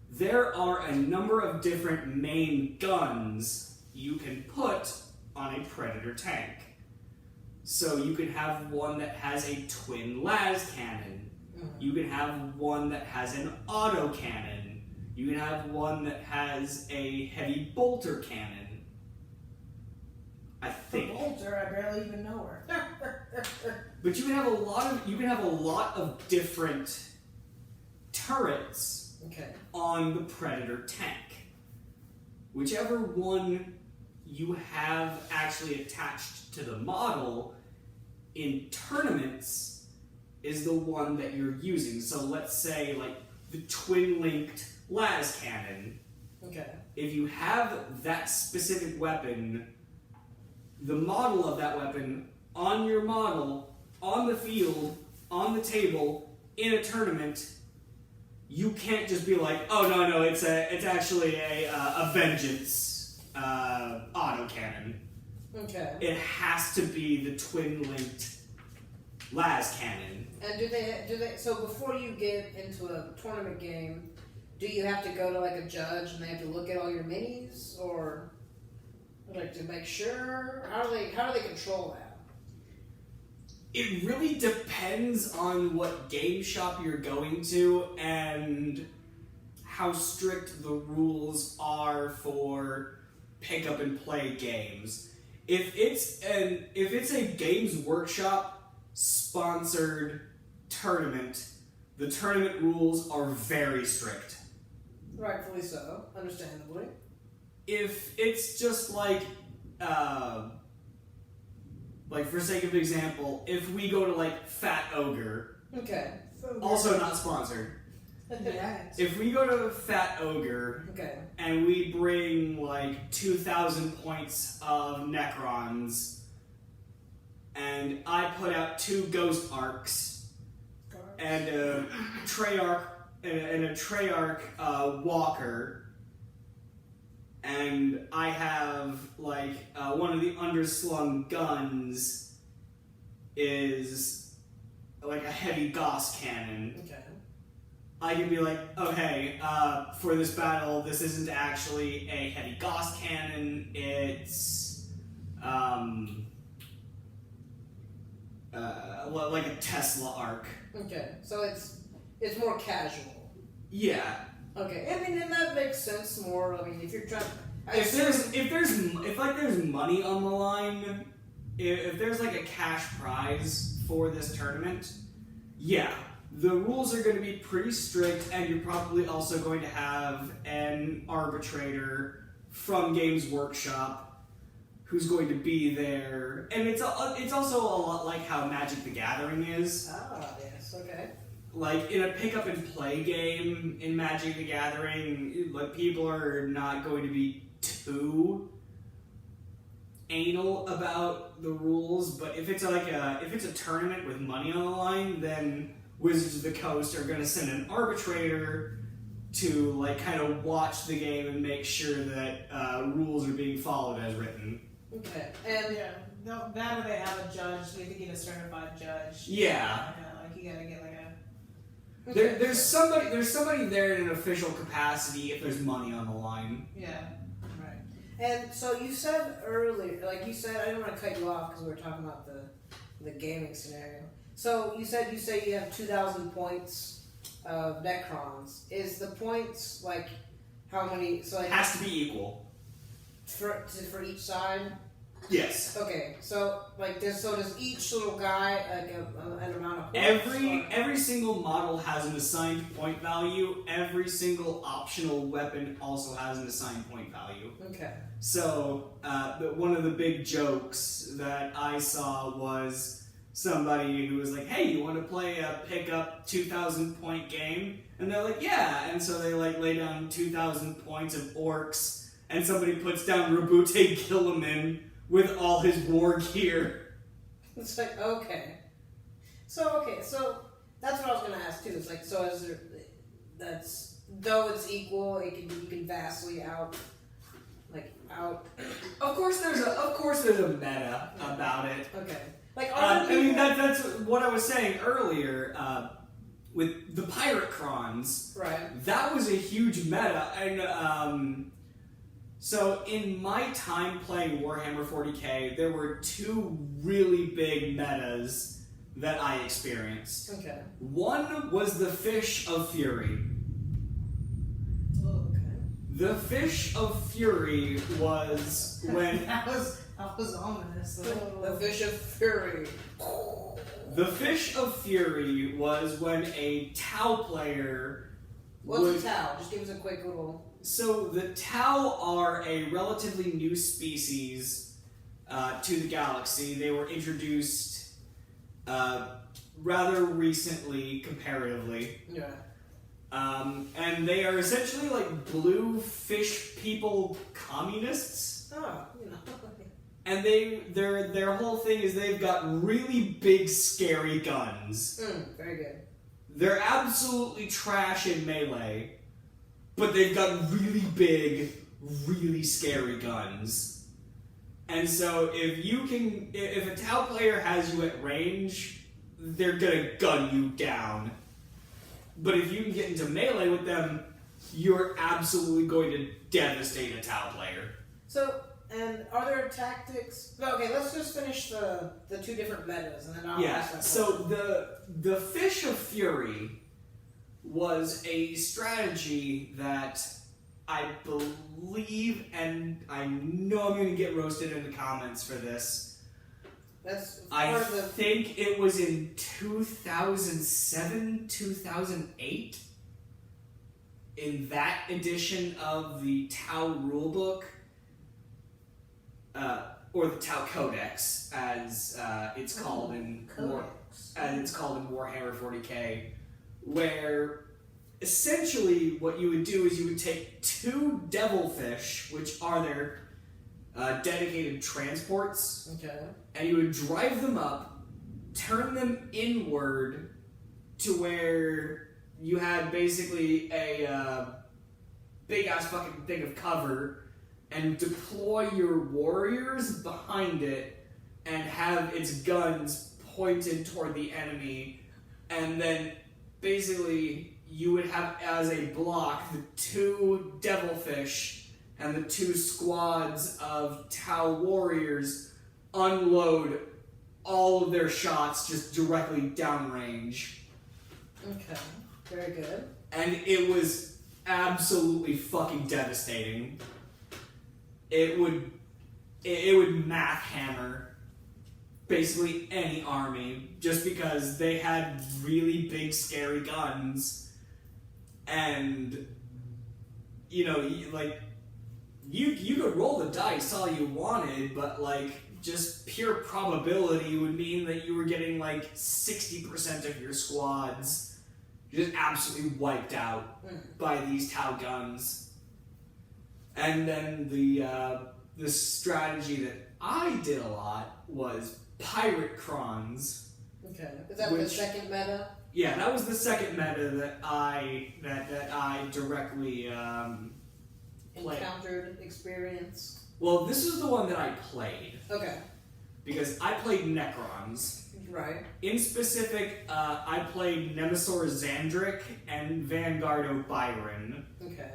There are a number of different main guns you can put on a Predator tank. So you can have one that has a twin las cannon. You can have one that has an auto cannon. You can have one that has a heavy bolter cannon. I think. The bolter, I barely even know her. But you can have a lot of different turrets Okay. on the Predator tank. Whichever one you have actually attached to the model in tournaments is the one that you're using. So let's say the twin-linked las cannon. Okay. If you have that specific weapon, the model of that weapon on your model, on the field, on the table, in a tournament, you can't just be oh no, it's actually a Vengeance autocannon. Okay. It has to be the twin-linked las cannon. And do they? So before you get into a tournament game, do you have to go to a judge and they have to look at all your minis, or to make sure? How do they control that? It really depends on what game shop you're going to and how strict the rules are for pick up and play games. If it's a Games Workshop sponsored tournament, the tournament rules are very strict. Rightfully so, understandably. If it's just for sake of example, if we go to Fat Ogre, Okay. also not sponsored. Yes. If we go to Fat Ogre Okay. and we bring 2,000 points of Necrons, and I put out 2 Ghost Arcs and a Treyarch Walker, and I have one of the underslung guns is a heavy Gauss cannon. Okay. I can be okay, for this battle, this isn't actually a heavy Gauss cannon, it's a Tesla arc. Okay. So it's more casual. Yeah. Okay, I mean, and that makes sense more. I mean, if you're trying, If there's money on the line, if there's like a cash prize for this tournament, yeah, the rules are going to be pretty strict, and you're probably also going to have an arbitrator from Games Workshop who's going to be there, and it's also a lot like how Magic the Gathering is. Ah, yes, okay. Like, in a pick-up-and-play game in Magic the Gathering, like, people are not going to be too anal about the rules, but if it's a tournament with money on the line, then Wizards of the Coast are going to send an arbitrator to, like, kind of watch the game and make sure that rules are being followed as written. Okay, and that or they have a judge. You have to get a certified judge. Yeah. Like you gotta get like a. There's somebody there in an official capacity if there's money on the line. Yeah. Right. And so you said earlier, like you said, I didn't want to cut you off because we were talking about the gaming scenario. So you say you have 2,000 points of Necrons. Is the points like how many? So like Has to be equal. for each side. Yes. Okay, so like does each little guy like an amount of points? Every single model has an assigned point value. Every single optional weapon also has an assigned point value. Okay. So one of the big jokes that I saw was somebody who was like, "Hey, you want to play a pickup 2,000 point game?" And they're like, "Yeah." And so they like lay down 2,000 points of orcs, and somebody puts down Rabute Gilliman with all his war gear. It's like okay. So that's what I was gonna ask too. It's like so is there though it's equal, you can vastly out. Of course, there's a meta about it. Okay. Like I mean that's what I was saying earlier with the Pirate Crons. right. That was a huge meta, and so in my time playing Warhammer 40k, there were two really big metas that I experienced. Okay. One was the Fish of Fury. Oh, okay. The Fish of Fury was when that was ominous. The Fish of Fury. the Fish of Fury was when a Tau player What's a Tau? Just give us a quick little. So the Tau are a relatively new species to the galaxy. They were introduced rather recently, comparatively. Yeah. And they are essentially like blue fish people communists. Oh, you know. And their whole thing is they've got really big, scary guns. Very good. They're absolutely trash in melee, but they've got really big, really scary guns. And so if a Tau player has you at range, they're gonna gun you down. But if you can get into melee with them, you're absolutely going to devastate a Tau player. So, and are there tactics? No, okay, let's just finish the two different metas, and then I'll ask that so question. the Fish of Fury was a strategy that I believe, and I know I'm going to get roasted in the comments for this. That's I think it was in 2007, 2008, in that edition of the Tau rulebook, or the Tau Codex, as it's called in Warhammer 40k, where essentially what you would do is you would take two devilfish, which are their dedicated transports, Okay. and you would drive them up, turn them inward to where you had basically a big ass fucking thing of cover, and deploy your warriors behind it and have its guns pointed toward the enemy, and then basically you would have as a block the two devilfish and the two squads of Tau warriors unload all of their shots just directly downrange. Okay. Very good. And it was absolutely fucking devastating. It would math hammer basically any army just because they had really big scary guns, and you could roll the dice all you wanted, but just pure probability would mean that you were getting 60% of your squads just absolutely wiped out by these Tau guns. And then the strategy that I did a lot was pirate crons. Okay. Is that the second meta? Yeah, that was the second meta that I directly played. Encountered, experience. Well, this is the one that I played. Okay. Because I played Necrons. Right. In specific, I played Nemesaur Xandric and Vanguard Byron. Okay.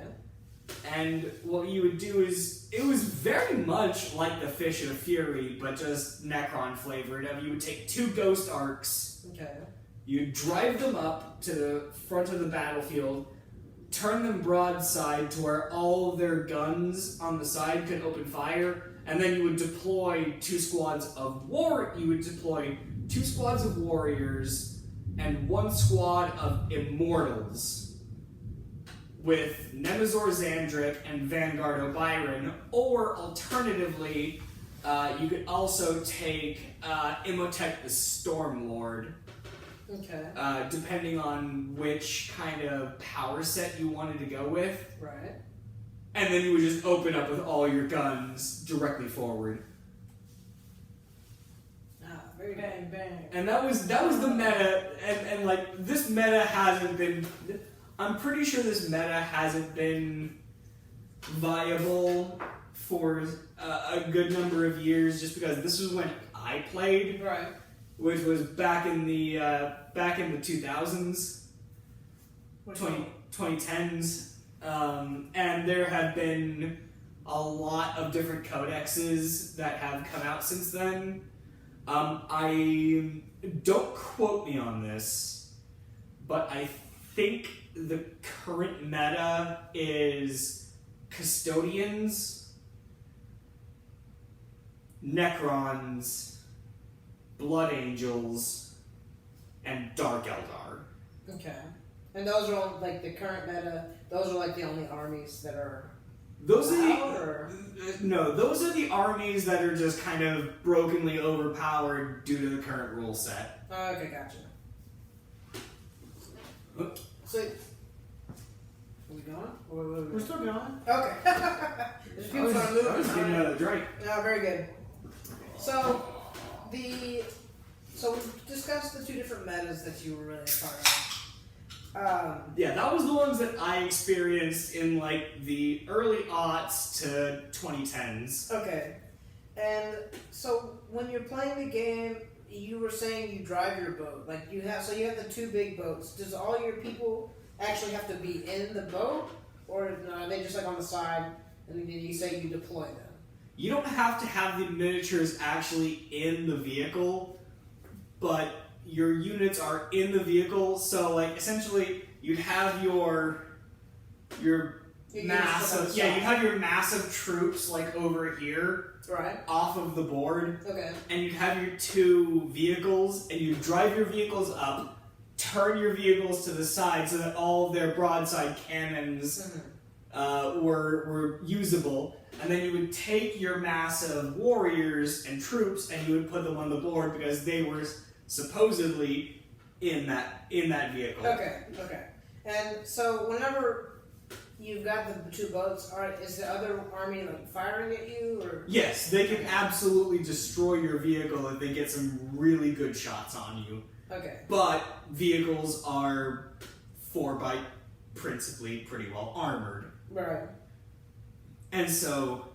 And what you would do is, it was very much like the Fish of Fury, but just Necron flavored. You would take 2 Ghost Arcs, Okay. you'd drive them up to the front of the battlefield, turn them broadside to where all of their guns on the side could open fire, and then you would deploy 2 squads of warriors and 1 squad of immortals with Nemesaur Xandric and Vanguard O'Byron, or alternatively, you could also take Imhotep the Stormlord. Okay. Depending on which kind of power set you wanted to go with. Right. And then you would just open up with all your guns directly forward. Very bang bang. And that was the meta, and this meta hasn't been, I'm pretty sure this meta hasn't been viable for a good number of years, just because this was when I played. Right. Which was back in the 2000s, 2010s, and there have been a lot of different codexes that have come out since then. I don't quote me on this, but I think the current meta is Custodians, Necrons, Blood Angels, and Dark Eldar. Okay. And those are all, the current meta, those are the only armies that are Those allowed, are those are the armies that are just kind of brokenly overpowered due to the current rule set. Okay, gotcha. So, are we going? We're still going. Okay. There's people starting moving. I was getting another drink. Yeah, very good. So we've discussed the 2 different metas that you were really a part of. Yeah, that was the ones that I experienced in the early aughts to 2010s. Okay. And so when you're playing the game, you were saying you drive your boat. You have the 2 big boats. Does all your people actually have to be in the boat, or are they just on the side? And then you say you deploy them. You don't have to have the miniatures actually in the vehicle, but your units are in the vehicle. So essentially, you'd have your massive you have your massive troops over here, right, off of the board. Okay. And you'd have your 2 vehicles, and you drive your vehicles up, turn your vehicles to the side so that all of their broadside cannons were usable, and then you would take your massive warriors and troops and you would put them on the board because they were supposedly in that vehicle. Okay. And so whenever you've got the 2 boats, is the other army firing at you, or? Yes, they can absolutely destroy your vehicle if they get some really good shots on you. Okay. But vehicles are 4x principally pretty well armored. Right. And so,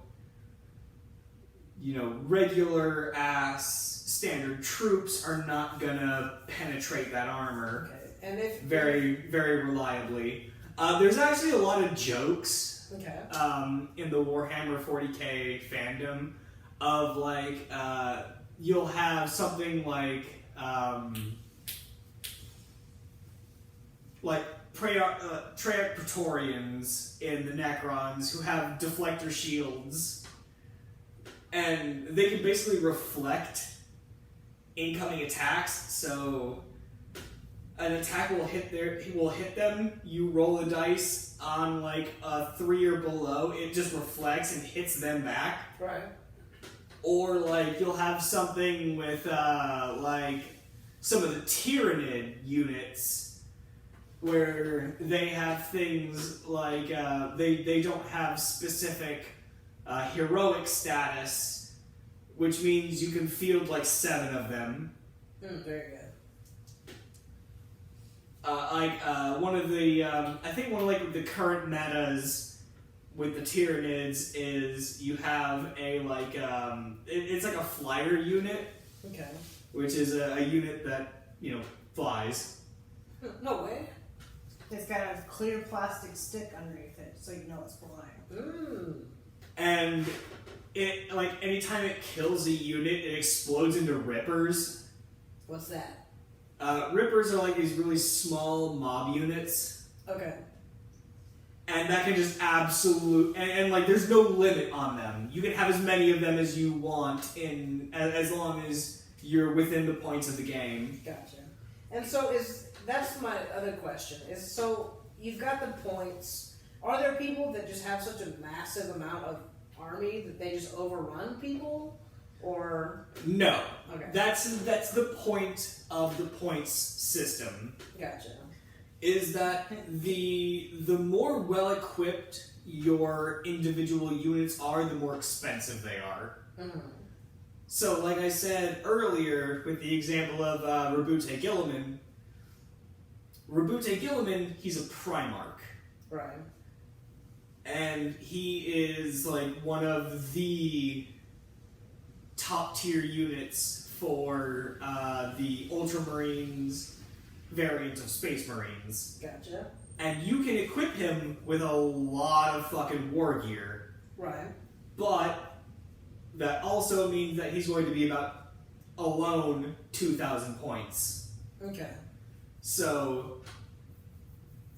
regular ass standard troops are not gonna penetrate that armor. Okay. And if very, very reliably. There's actually a lot of jokes in the Warhammer 40k fandom of you'll have something Treyarch Praetorians in the Necrons who have deflector shields, and they can basically reflect incoming attacks. So an attack will hit them. You roll a dice on like a 3 or below. It just reflects and hits them back. Right. Or like you'll have something with like some of the Tyrannid units where they have things like they don't have specific heroic status, which means you can field like 7 of them. Very good. One of the I think one of like the current metas with the Tyrannids is you have a like it's like a flyer unit. Okay. Which is a unit that flies. No way. It's got a clear plastic stick underneath it, so you know it's flying. And it like anytime it kills a unit, it explodes into rippers. What's that? Rippers are like these really small mob units. Okay. And that can just and like there's no limit on them. You can have as many of them as you want as long as you're within the points of the game. Gotcha. And so that's my other question. So you've got the points. Are there people that just have such a massive amount of army that they just overrun people? Or no. Okay. That's the point of the points system. Gotcha. Is that the more well equipped your individual units are, the more expensive they are. Mm-hmm. So, like I said earlier, with the example of Rabute Gilliman, he's a Primarch. Right. And he is like one of the top tier units for the Ultramarines variant of Space Marines. Gotcha. And you can equip him with a lot of fucking war gear. Right. But that also means that he's going to be about alone 2,000 points. Okay. So.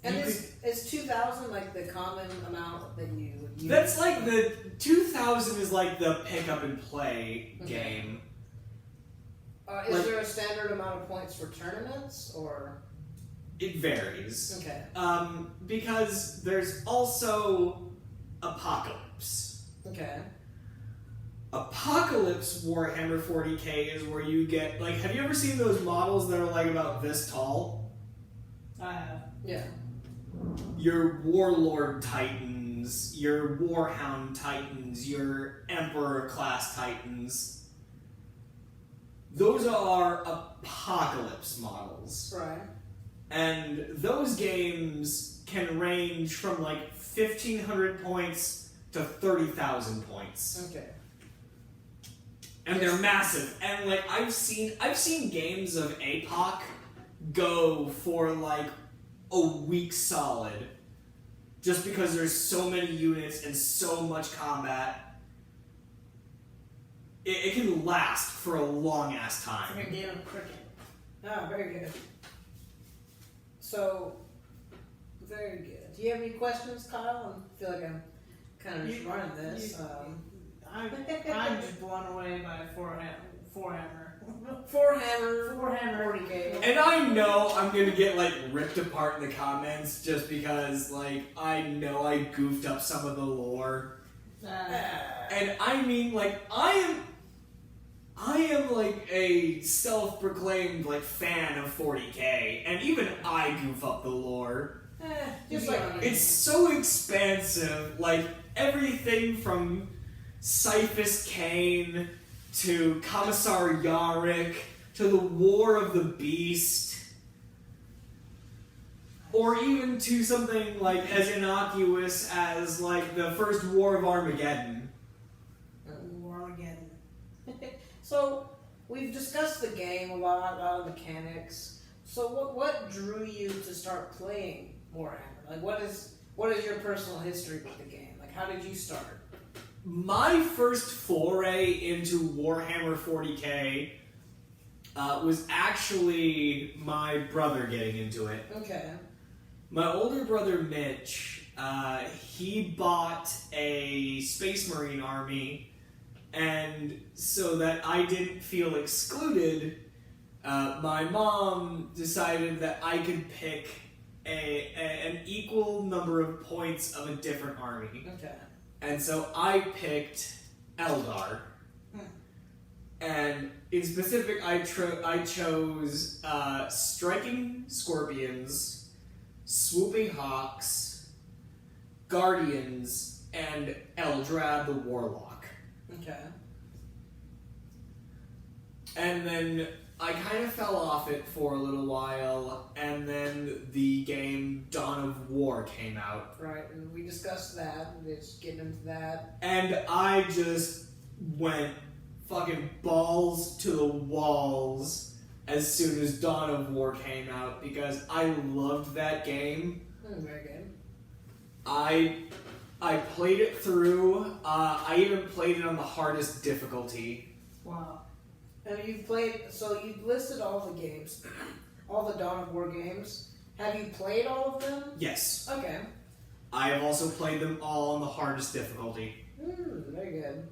And is 2,000 like the common amount that you would use? That's like the 2,000 is like the pick up and play game. Is there a standard amount of points for tournaments, or? It varies. Okay. Because there's also Apocalypse. Okay. Apocalypse Warhammer 40k is where you get, like, have you ever seen those models that are like about this tall? I have. Yeah. Your Warlord Titans, your Warhound Titans, your Emperor class Titans. Those are Apocalypse models. Right. And those games can range from like 1,500 points to 30,000 points. Okay. And they're massive. And like I've seen games of APOC go for like a week solid. Just because there's so many units and so much combat. It can last for a long ass time. It's like a game of cricket. Ah, very good. So, very good. Do you have any questions, Kyle? I feel like I'm kind of just running this. I'm just blown away by Warhammer. Warhammer 40k. And I know I'm gonna get like ripped apart in the comments just because like I know I goofed up some of the lore. And I mean like I am like a self-proclaimed like fan of 40k, and even I goof up the lore. Just like It's so expansive, like everything from Cyphus Cain to Commissar Yarick to the War of the Beast, or even to something like as innocuous as like the first War of Armageddon. Armageddon. So we've discussed the game a lot of mechanics. So what drew you to start playing Warhammer? Like what is your personal history with the game? Like how did you start? My first foray into Warhammer 40k was actually my brother getting into it. Okay. My older brother Mitch, he bought a Space Marine army, and so that I didn't feel excluded, my mom decided that I could pick an equal number of points of a different army. Okay. And so I picked Eldar. And in specific, I chose Striking Scorpions, Swooping Hawks, Guardians, and Eldrad the Warlock. Okay. And then I kind of fell off it for a little while, and then the game Dawn of War came out. Right, and we discussed that, just getting into that. And I just went fucking balls to the walls as soon as Dawn of War came out, because I loved that game. Very good. I played it through. I even played it on the hardest difficulty. Wow. And you've played, so you've listed all the games, all the Dawn of War games. Have you played all of them? Yes. Okay. I have also played them all on the hardest difficulty. Very good.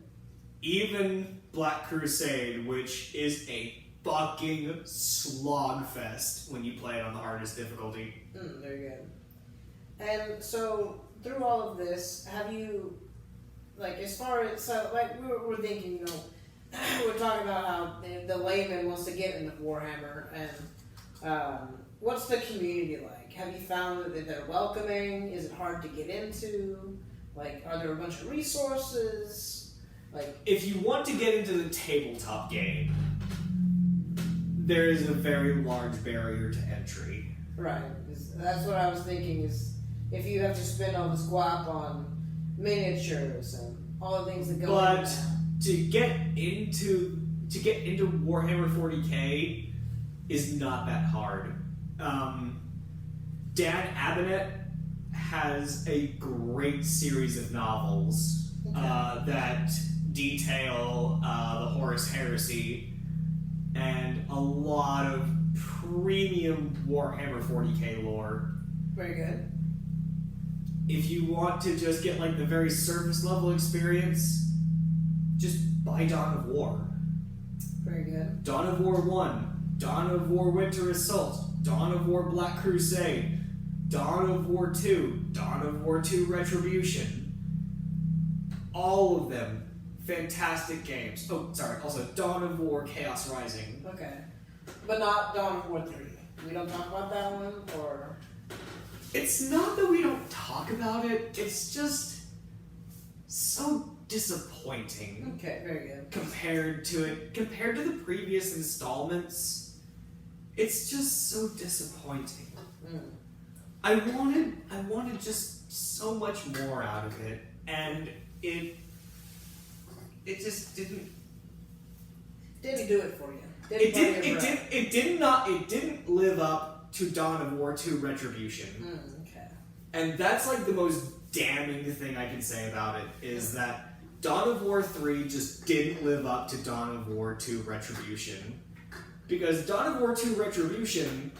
Even Black Crusade, which is a fucking slogfest when you play it on the hardest difficulty. Very good. And so, through all of this, have you, like, as far as, so, like, we're thinking, you know, we're talking about how the layman wants to get into Warhammer, and what's the community like? Have you found that they're welcoming? Is it hard to get into? Like, are there a bunch of resources? Like, if you want to get into the tabletop game, there is a very large barrier to entry. right. That's what I was thinking, is if you have to spend all this guap on miniatures and all the things that go into that. To get into Warhammer 40k is not that hard. Dan Abnett has a great series of novels that detail the Horus Heresy and a lot of premium Warhammer 40k lore. Very good. If you want to just get like the very surface level experience, just buy Dawn of War. Very good. Dawn of War 1, Dawn of War Winter Assault, Dawn of War Black Crusade, Dawn of War 2, Dawn of War 2 Retribution. All of them fantastic games. Oh, sorry, also Dawn of War Chaos Rising. Okay. But not Dawn of War 3. We don't talk about that one, or... It's not that we don't talk about it, it's just so disappointing. Okay, very good. Compared to the previous installments, it's just so disappointing. I wanted just so much more out of it, and it just didn't. Didn't do it for you. It didn't live up to Dawn of War 2 Retribution. Okay. And that's like the most damning thing I can say about it, is that Dawn of War 3 just didn't live up to Dawn of War 2 Retribution. Because Dawn of War 2 Retribution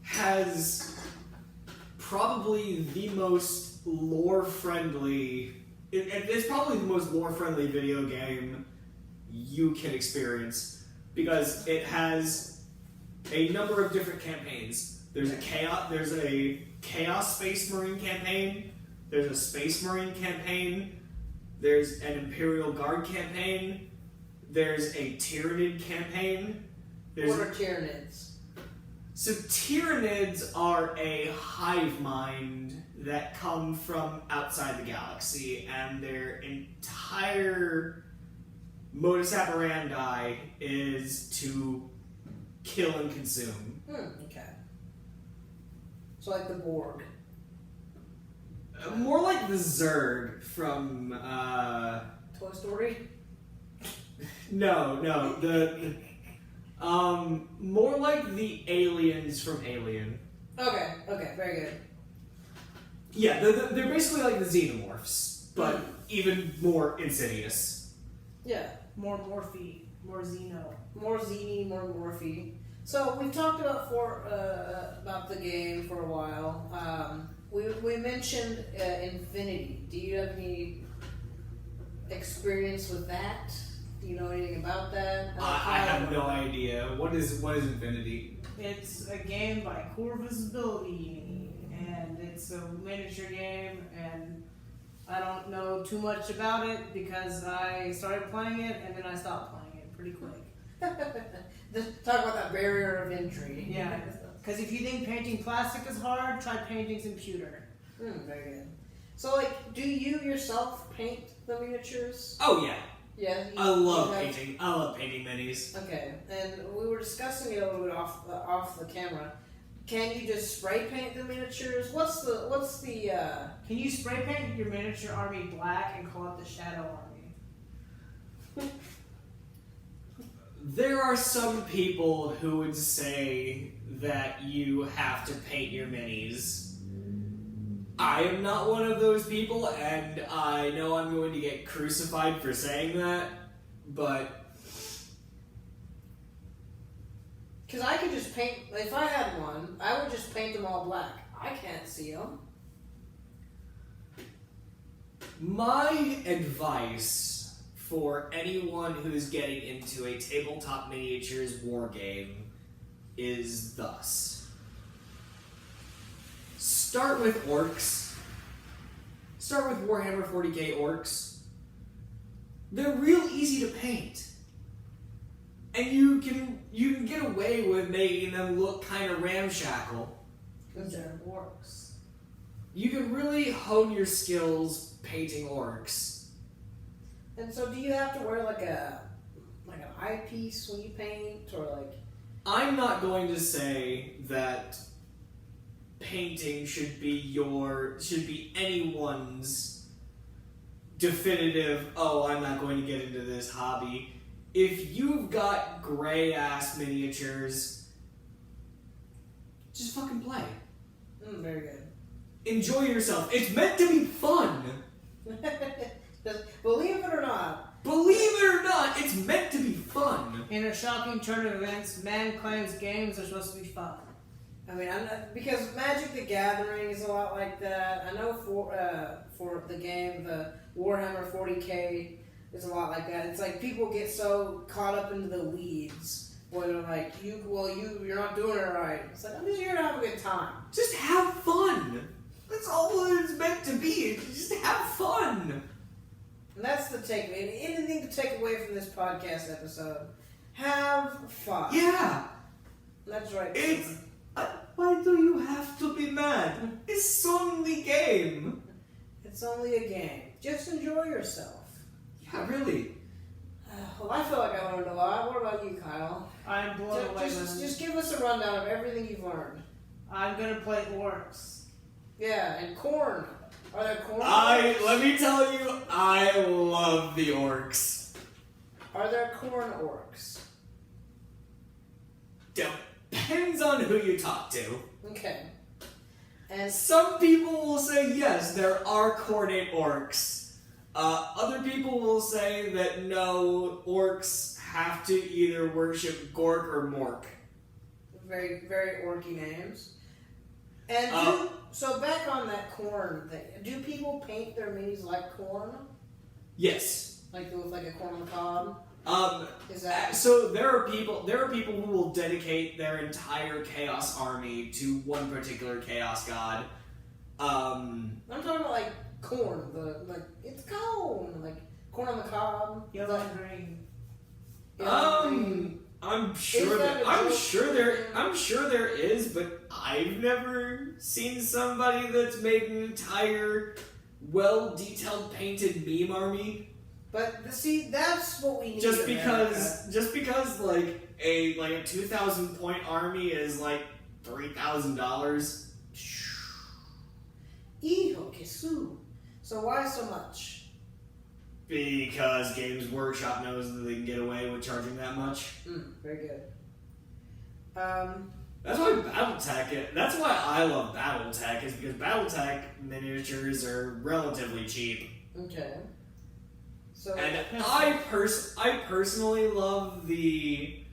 has probably the most lore-friendly... It's probably the most lore-friendly video game you can experience, because it has a number of different campaigns. There's a Chaos Space Marine campaign, there's a Space Marine campaign, there's an Imperial Guard campaign, there's a Tyrannid campaign. What are Tyranids? So Tyranids are a hive mind that come from outside the galaxy, and their entire modus operandi is to kill and consume. Okay. So like the Borg. More like the Zerg from Toy Story? No, the more like the aliens from Alien. Okay, very good. Yeah, they're basically like the xenomorphs, but even more insidious. Yeah. More Morphe, more Xeno. More Zini, more Morphe. So we've talked about the game for a while. We mentioned Infinity. Do you have any experience with that? Do you know anything about that? I have no idea. What is Infinity? It's a game by Core Visibility, and it's a miniature game, and I don't know too much about it because I started playing it and then I stopped playing it pretty quick. Just talk about that barrier of entry. Yeah, because if you think painting plastic is hard, try painting some pewter. Very good. So, like, do you yourself paint the miniatures? Oh yeah. Yeah. I love painting. I love painting minis. Okay, and we were discussing it a little bit off the camera. Can you just spray paint the miniatures? What's the Can you spray paint your miniature army black and call it the Shadow Army? There are some people who would say that you have to paint your minis. I am not one of those people, and I know I'm going to get crucified for saying that, but... Because I could just paint, if I had one, I would just paint them all black. I can't see them. My advice for anyone who's getting into a tabletop miniatures war game is thus. Start with orcs. Start with Warhammer 40k orcs. They're real easy to paint. And you can get away with making them look kind of ramshackle. Because they're orcs. You can really hone your skills painting orcs. And so, do you have to wear like an eyepiece when you paint, or like? I'm not going to say that painting should be anyone's definitive. Oh, I'm not going to get into this hobby. If you've got gray ass miniatures, just fucking play. Very good. Enjoy yourself. It's meant to be fun. Believe it or not. Believe it or not, it's meant to be fun. In a shocking turn of events, man claims games are supposed to be fun. I mean, because Magic the Gathering is a lot like that. I know for the game, the Warhammer 40k is a lot like that. It's like people get so caught up into the weeds where they're like, you're not doing it right. It's like, I'm just here to have a good time. Just have fun. That's all it's meant to be. Just have fun. And that's the takeaway. Anything to take away from this podcast episode, have fun. Yeah. That's right. It's... why do you have to be mad? It's only a game. It's only a game. Just enjoy yourself. Yeah, really. Well, I feel like I learned a lot. What about you, Kyle? I'm blown away. Just give us a rundown of everything you've learned. I'm gonna play orcs. Yeah, and corn. Are there corn? Let me tell you, I love the orcs. Are there corn orcs? Depends on who you talk to. Okay. And Some people will say yes, there are cornate orcs. Other people will say that no, orcs have to either worship Gork or Mork. very, very orky names. And so back on that corn thing, do people paint their minis like corn? Yes. Like with like a corn on the cob? Is that So there are people who will dedicate their entire chaos army to one particular chaos god. I'm talking about like corn, it's corn, like corn on the cob. Yellow and green. Green. I'm sure I'm sure there is, but I've never seen somebody that's made an entire well detailed painted meme army. But see, that's what we need. Just because like a 2,000 point army is like $3,000. Hijo que su. So why so much? Because Games Workshop knows that they can get away with charging that much. Very good. That's why BattleTech. That's why I love BattleTech, is because BattleTech miniatures are relatively cheap. Okay. So And I personally love the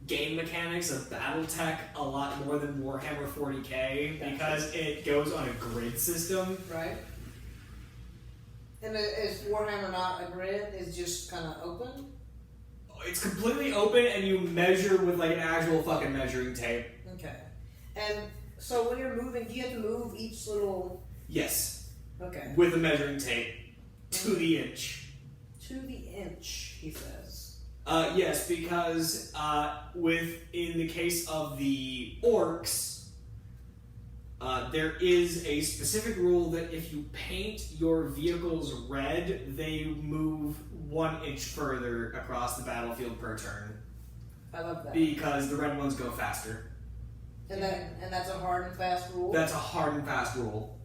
game mechanics of BattleTech a lot more than Warhammer 40k because it goes on a grid system. Right. And is Warhammer not a grid? It's just kind of open? It's completely open and you measure with like an actual fucking measuring tape. Okay. And so when you're moving, do you have to move each little... Yes. Okay. With a measuring tape. To the inch. To the inch, he says. Yes, because in the case of the orcs, there is a specific rule that if you paint your vehicles red, they move 1 inch further across the battlefield per turn. I love that. Because the red ones go faster. And that's a hard and fast rule? That's a hard and fast rule.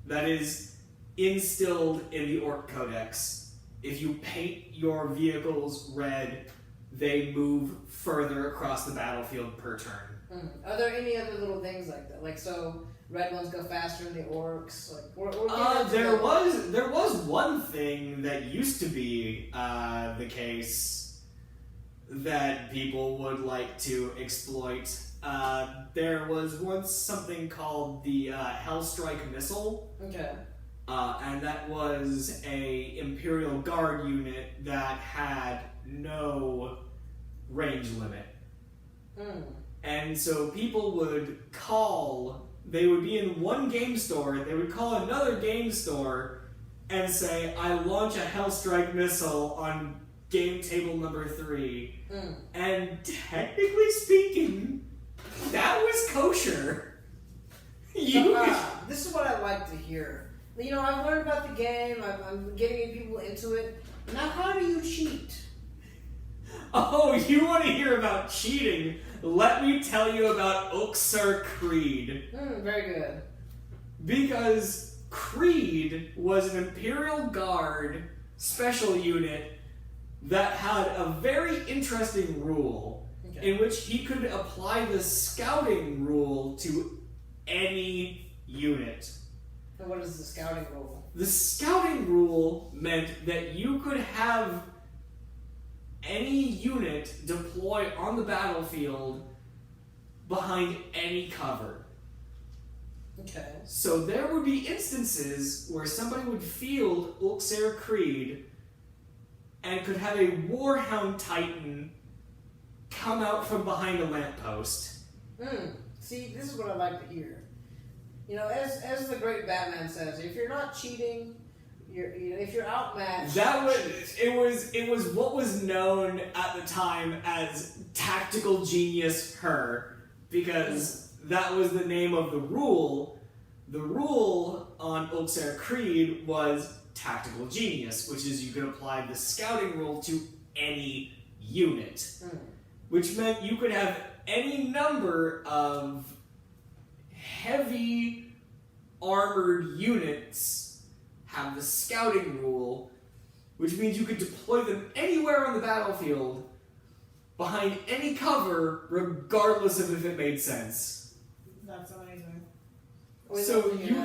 That is instilled in the Orc Codex. If you paint your vehicles red, they move further across the battlefield per turn. Are there any other little things like that? Like, so red ones go faster than the orcs? Like, there was one thing that used to be the case that people would like to exploit. There was once something called the Hellstrike missile. Okay. And that was a Imperial Guard unit that had no range limit. And so people would they would be in one game store, they would call another game store and say, I launch a Hellstrike missile on game table number 3. And technically speaking, that was kosher. This is what I like to hear. You know, I've learned about the game, I'm getting people into it. Now, how do you cheat? Oh, you want to hear about cheating? Let me tell you about Uxar Creed. Very good. Because Creed was an Imperial Guard special unit that had a very interesting rule in which he could apply the scouting rule to any unit. And what is the scouting rule? The scouting rule meant that you could have any unit deploy on the battlefield behind any cover. Okay. So there would be instances where somebody would field Uxar Creed and could have a Warhound Titan come out from behind a lamppost. See, this is what I like to hear. You know, as the great Batman says, if you're not cheating, if you're outmatched. It was what was known at the time as Tactical Genius Her, because that was the name of the rule. The rule on Uxar Creed was Tactical Genius, which is you could apply the scouting rule to any unit, which meant you could have any number of heavy armored units have the scouting rule, which means you could deploy them anywhere on the battlefield behind any cover, regardless of if it made sense. That's amazing. So you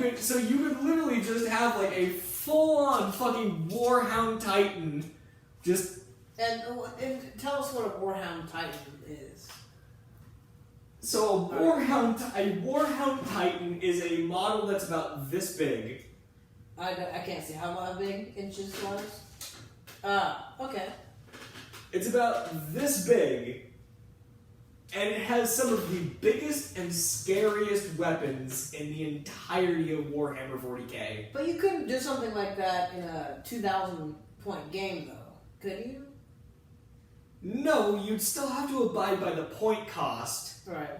could literally just have like a full-on fucking Warhound Titan, just. And tell us what a Warhound Titan is. So a Warhound Titan is a model that's about this big. I can't see how big inches was. Okay. It's about this big, and it has some of the biggest and scariest weapons in the entirety of Warhammer 40k. But you couldn't do something like that in a 2,000 point game, though, could you? No, you'd still have to abide by the point cost. Right.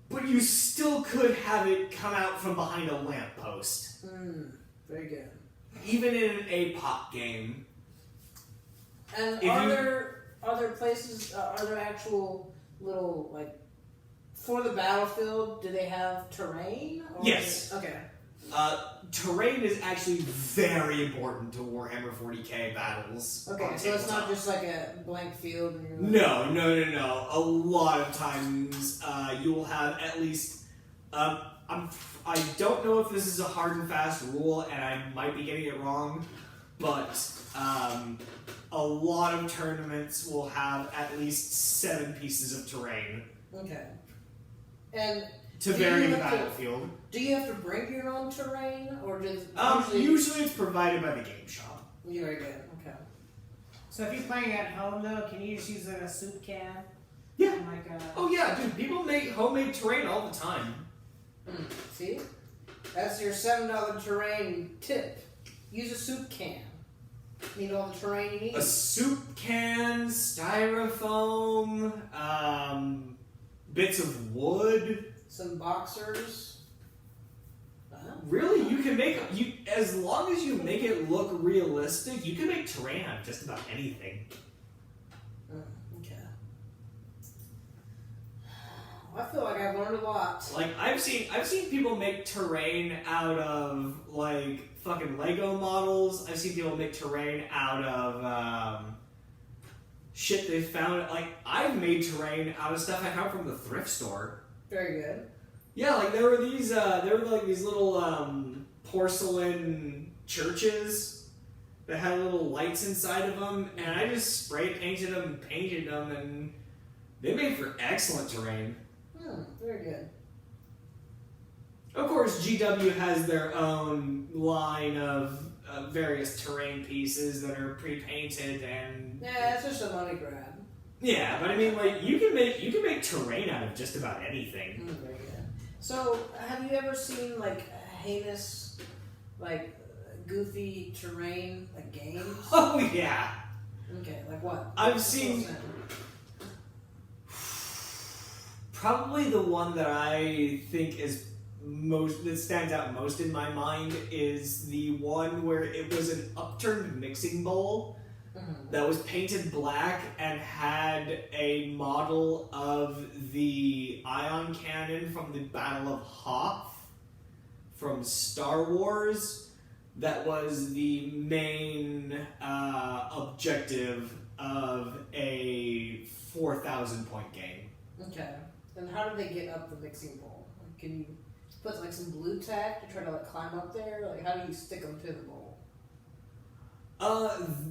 But you still could have it come out from behind a lamppost. Very good. Even in an APOC game. And are there places, are there actual little, like, for the battlefield, do they have terrain? Yes. Okay. Terrain is actually very important to Warhammer 40k battles. Okay, so it's not just like a blank field and you're like... No. A lot of times you will have at least... I don't know if this is a hard and fast rule, and I might be getting it wrong, but a lot of tournaments will have at least 7 pieces of terrain Okay. And to Do vary you the have to- battlefield. do you have to bring your own terrain, or does Usually it's provided by the game shop. You're very good. Okay. So if you're playing at home though, can you just use a soup can? Yeah. And like a, Oh yeah, dude, people make homemade terrain all the time. See, that's your $7 terrain tip. Use a soup can. Need all the terrain you need. A soup can, styrofoam, bits of wood. Some boxers. Really, you can make as long as you make it look realistic, you can make terrain out of just about anything. Okay. I feel like I've learned a lot. Like I've seen people make terrain out of like fucking Lego models. I've seen people make terrain out of shit they found. Like I've made terrain out of stuff I found from the thrift store. Very good. Yeah, like there were these little porcelain churches that had little lights inside of them, and I just spray painted them and painted them, and they made for excellent terrain. Very good. Of course, GW has their own line of various terrain pieces that are pre-painted, and Yeah, it's just a money grab. yeah, but I mean, like you can make terrain out of just about anything. Very good. So, have you ever seen like heinous, like goofy terrain like games? Oh yeah, Okay, like what? I've What's seen- that? probably the one that I think is that stands out most in my mind is the one where it was an upturned mixing bowl that was painted black and had a model of the ion cannon from the Battle of Hoth from Star Wars. That was the main objective of a 4,000 point game. Okay. And how did they get up the mixing bowl? Like, can you put like some blue tack to try to like climb up there? Like, how do you stick them to the bowl?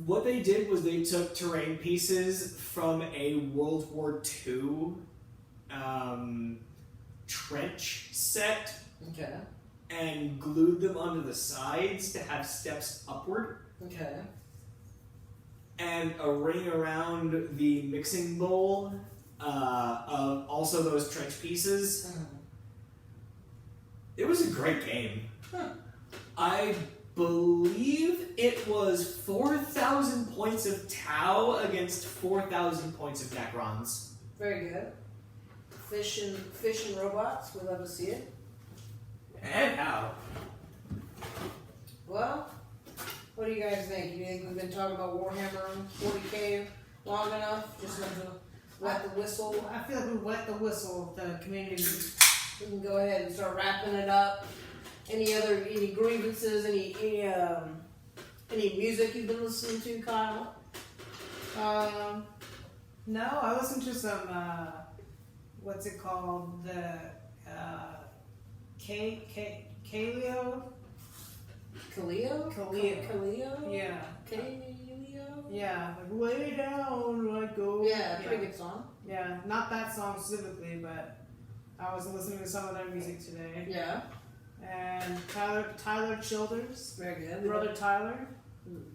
What they did was they took terrain pieces from a World War II trench set Okay. and glued them onto the sides to have steps upward, Okay. and a ring around the mixing bowl of also those trench pieces. It was a great game. I believe it was 4,000 points of Tau against 4,000 points of Necrons. Very good. Fish and robots. We love to see it. And how? Well, what do you guys think? You think we've been talking about Warhammer 40K long enough? Just enough to wet the whistle. I feel like we wet the whistle of the community. We can go ahead and start wrapping it up. Any grievances? Any music you've been listening to, Kyle? No, I listened to some, what's it called? The, Kaleo? Kaleo? Kaleo? Yeah. Kaleo? Yeah, like lay down, like go. Yeah, pretty good song. Yeah, not that song specifically, but I was listening to some of their music today. Yeah, And Tyler Childers, very good. brother Tyler,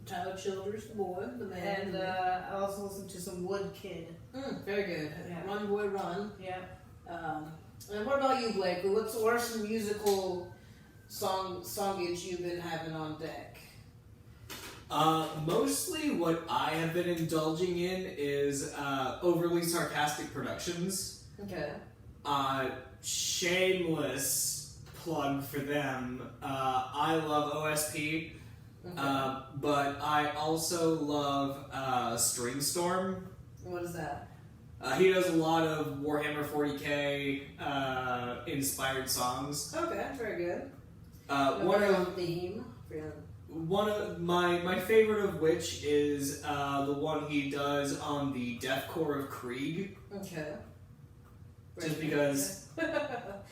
Tyler Childers, the boy, the man. and I also listened to some Wood Kid. Very good. Yeah. Run, boy, run. Yeah. And what about you, Blake? What are some musical songage you've been having on deck? Mostly what I have been indulging in is overly sarcastic productions. Okay. Shameless plug for them. I love OSP, but I also love String Storm. What is that? He does a lot of Warhammer 40k inspired songs. Okay, very good. One of my favorite of which is the one he does on the Deathcore of Krieg. Okay. Just because.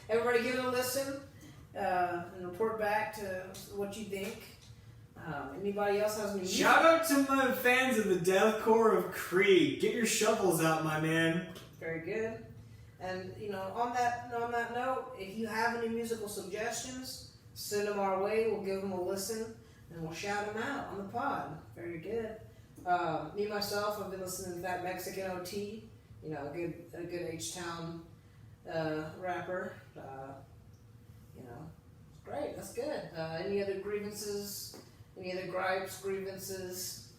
Everybody give it a listen and report back to what you think. Anybody else has any music? Shout out to my fans of the deathcore of Krieg. Get your shovels out, my man. Very good. And on that note, if you have any musical suggestions, send them our way. We'll give them a listen and we'll shout them out on the pod. Very good. Me myself, I've been listening to that Mexican OT. A good H-Town rapper. It's great. That's good. Any other grievances? Any other gripes, grievances?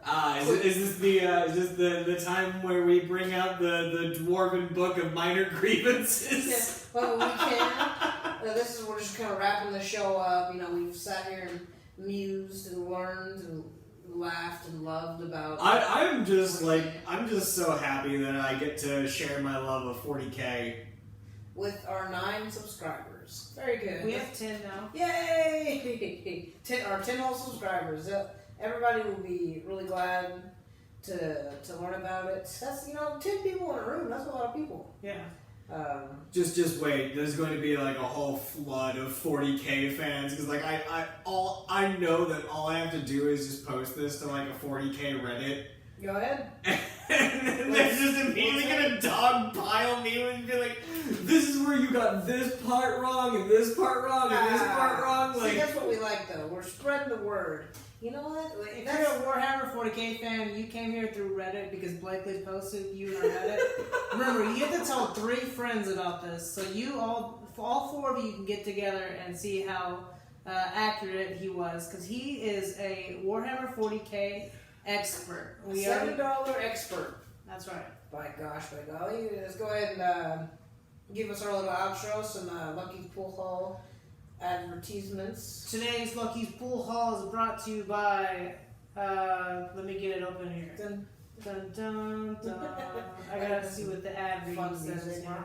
Is this the time where we bring out the dwarven book of minor grievances? Yeah, well, we can. We're just kind of wrapping the show up. We've sat here and mused and learned and laughed and loved about. I'm just so happy that I get to share my love of 40K with our 9 subscribers. Very good. We have 10 now. Yay! 10 whole subscribers. Everybody will be really glad to learn about it. That's 10 people in a room. That's a lot of people. Yeah. Just wait. There's going to be like a whole flood of 40K fans because I know that all I have to do is just post this to like a 40K Reddit. Go ahead. And then they're just immediately gonna dogpile me and be like, "This is where you got this part wrong and this part wrong and this part wrong." See, that's what we like though. We're spreading the word. You know what? If you're a Warhammer 40K fan, you came here through Reddit because Blakeley posted you on Reddit. Remember, you have to tell 3 friends about this, so you all 4 of you can get together and see how accurate he was, because he is a Warhammer 40K expert. $7 expert. That's right. By gosh, by golly. Let's go ahead and give us our little outro, some Lucky's Pool Hall advertisements. Today's Lucky's Pool Hall is brought to you by, let me get it open here. Dun, dun, dun, dun. I gotta see what the ad reading says here.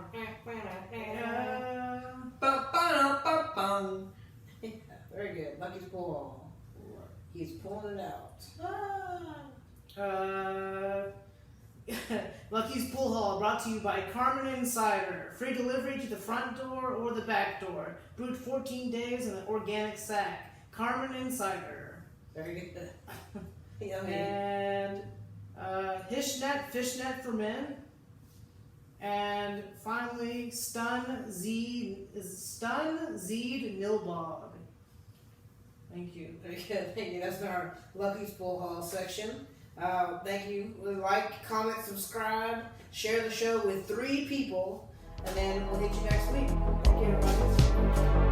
Very good. Lucky's Pool Hall. He's pulling it out. Lucky's Pool Hall brought to you by Carmen Insider. Free delivery to the front door or the back door. Brewed 14 days in an organic sack. Carmen Insider. Very good. And Hishnet, Fishnet for men. And finally, Stun Zed Nilbog. Thank you. Very good. Thank you. That's our Lucky's Pool Hall section. Thank you. Like, comment, subscribe, share the show with 3 people, and then we'll hit you next week. Thank you, everybody.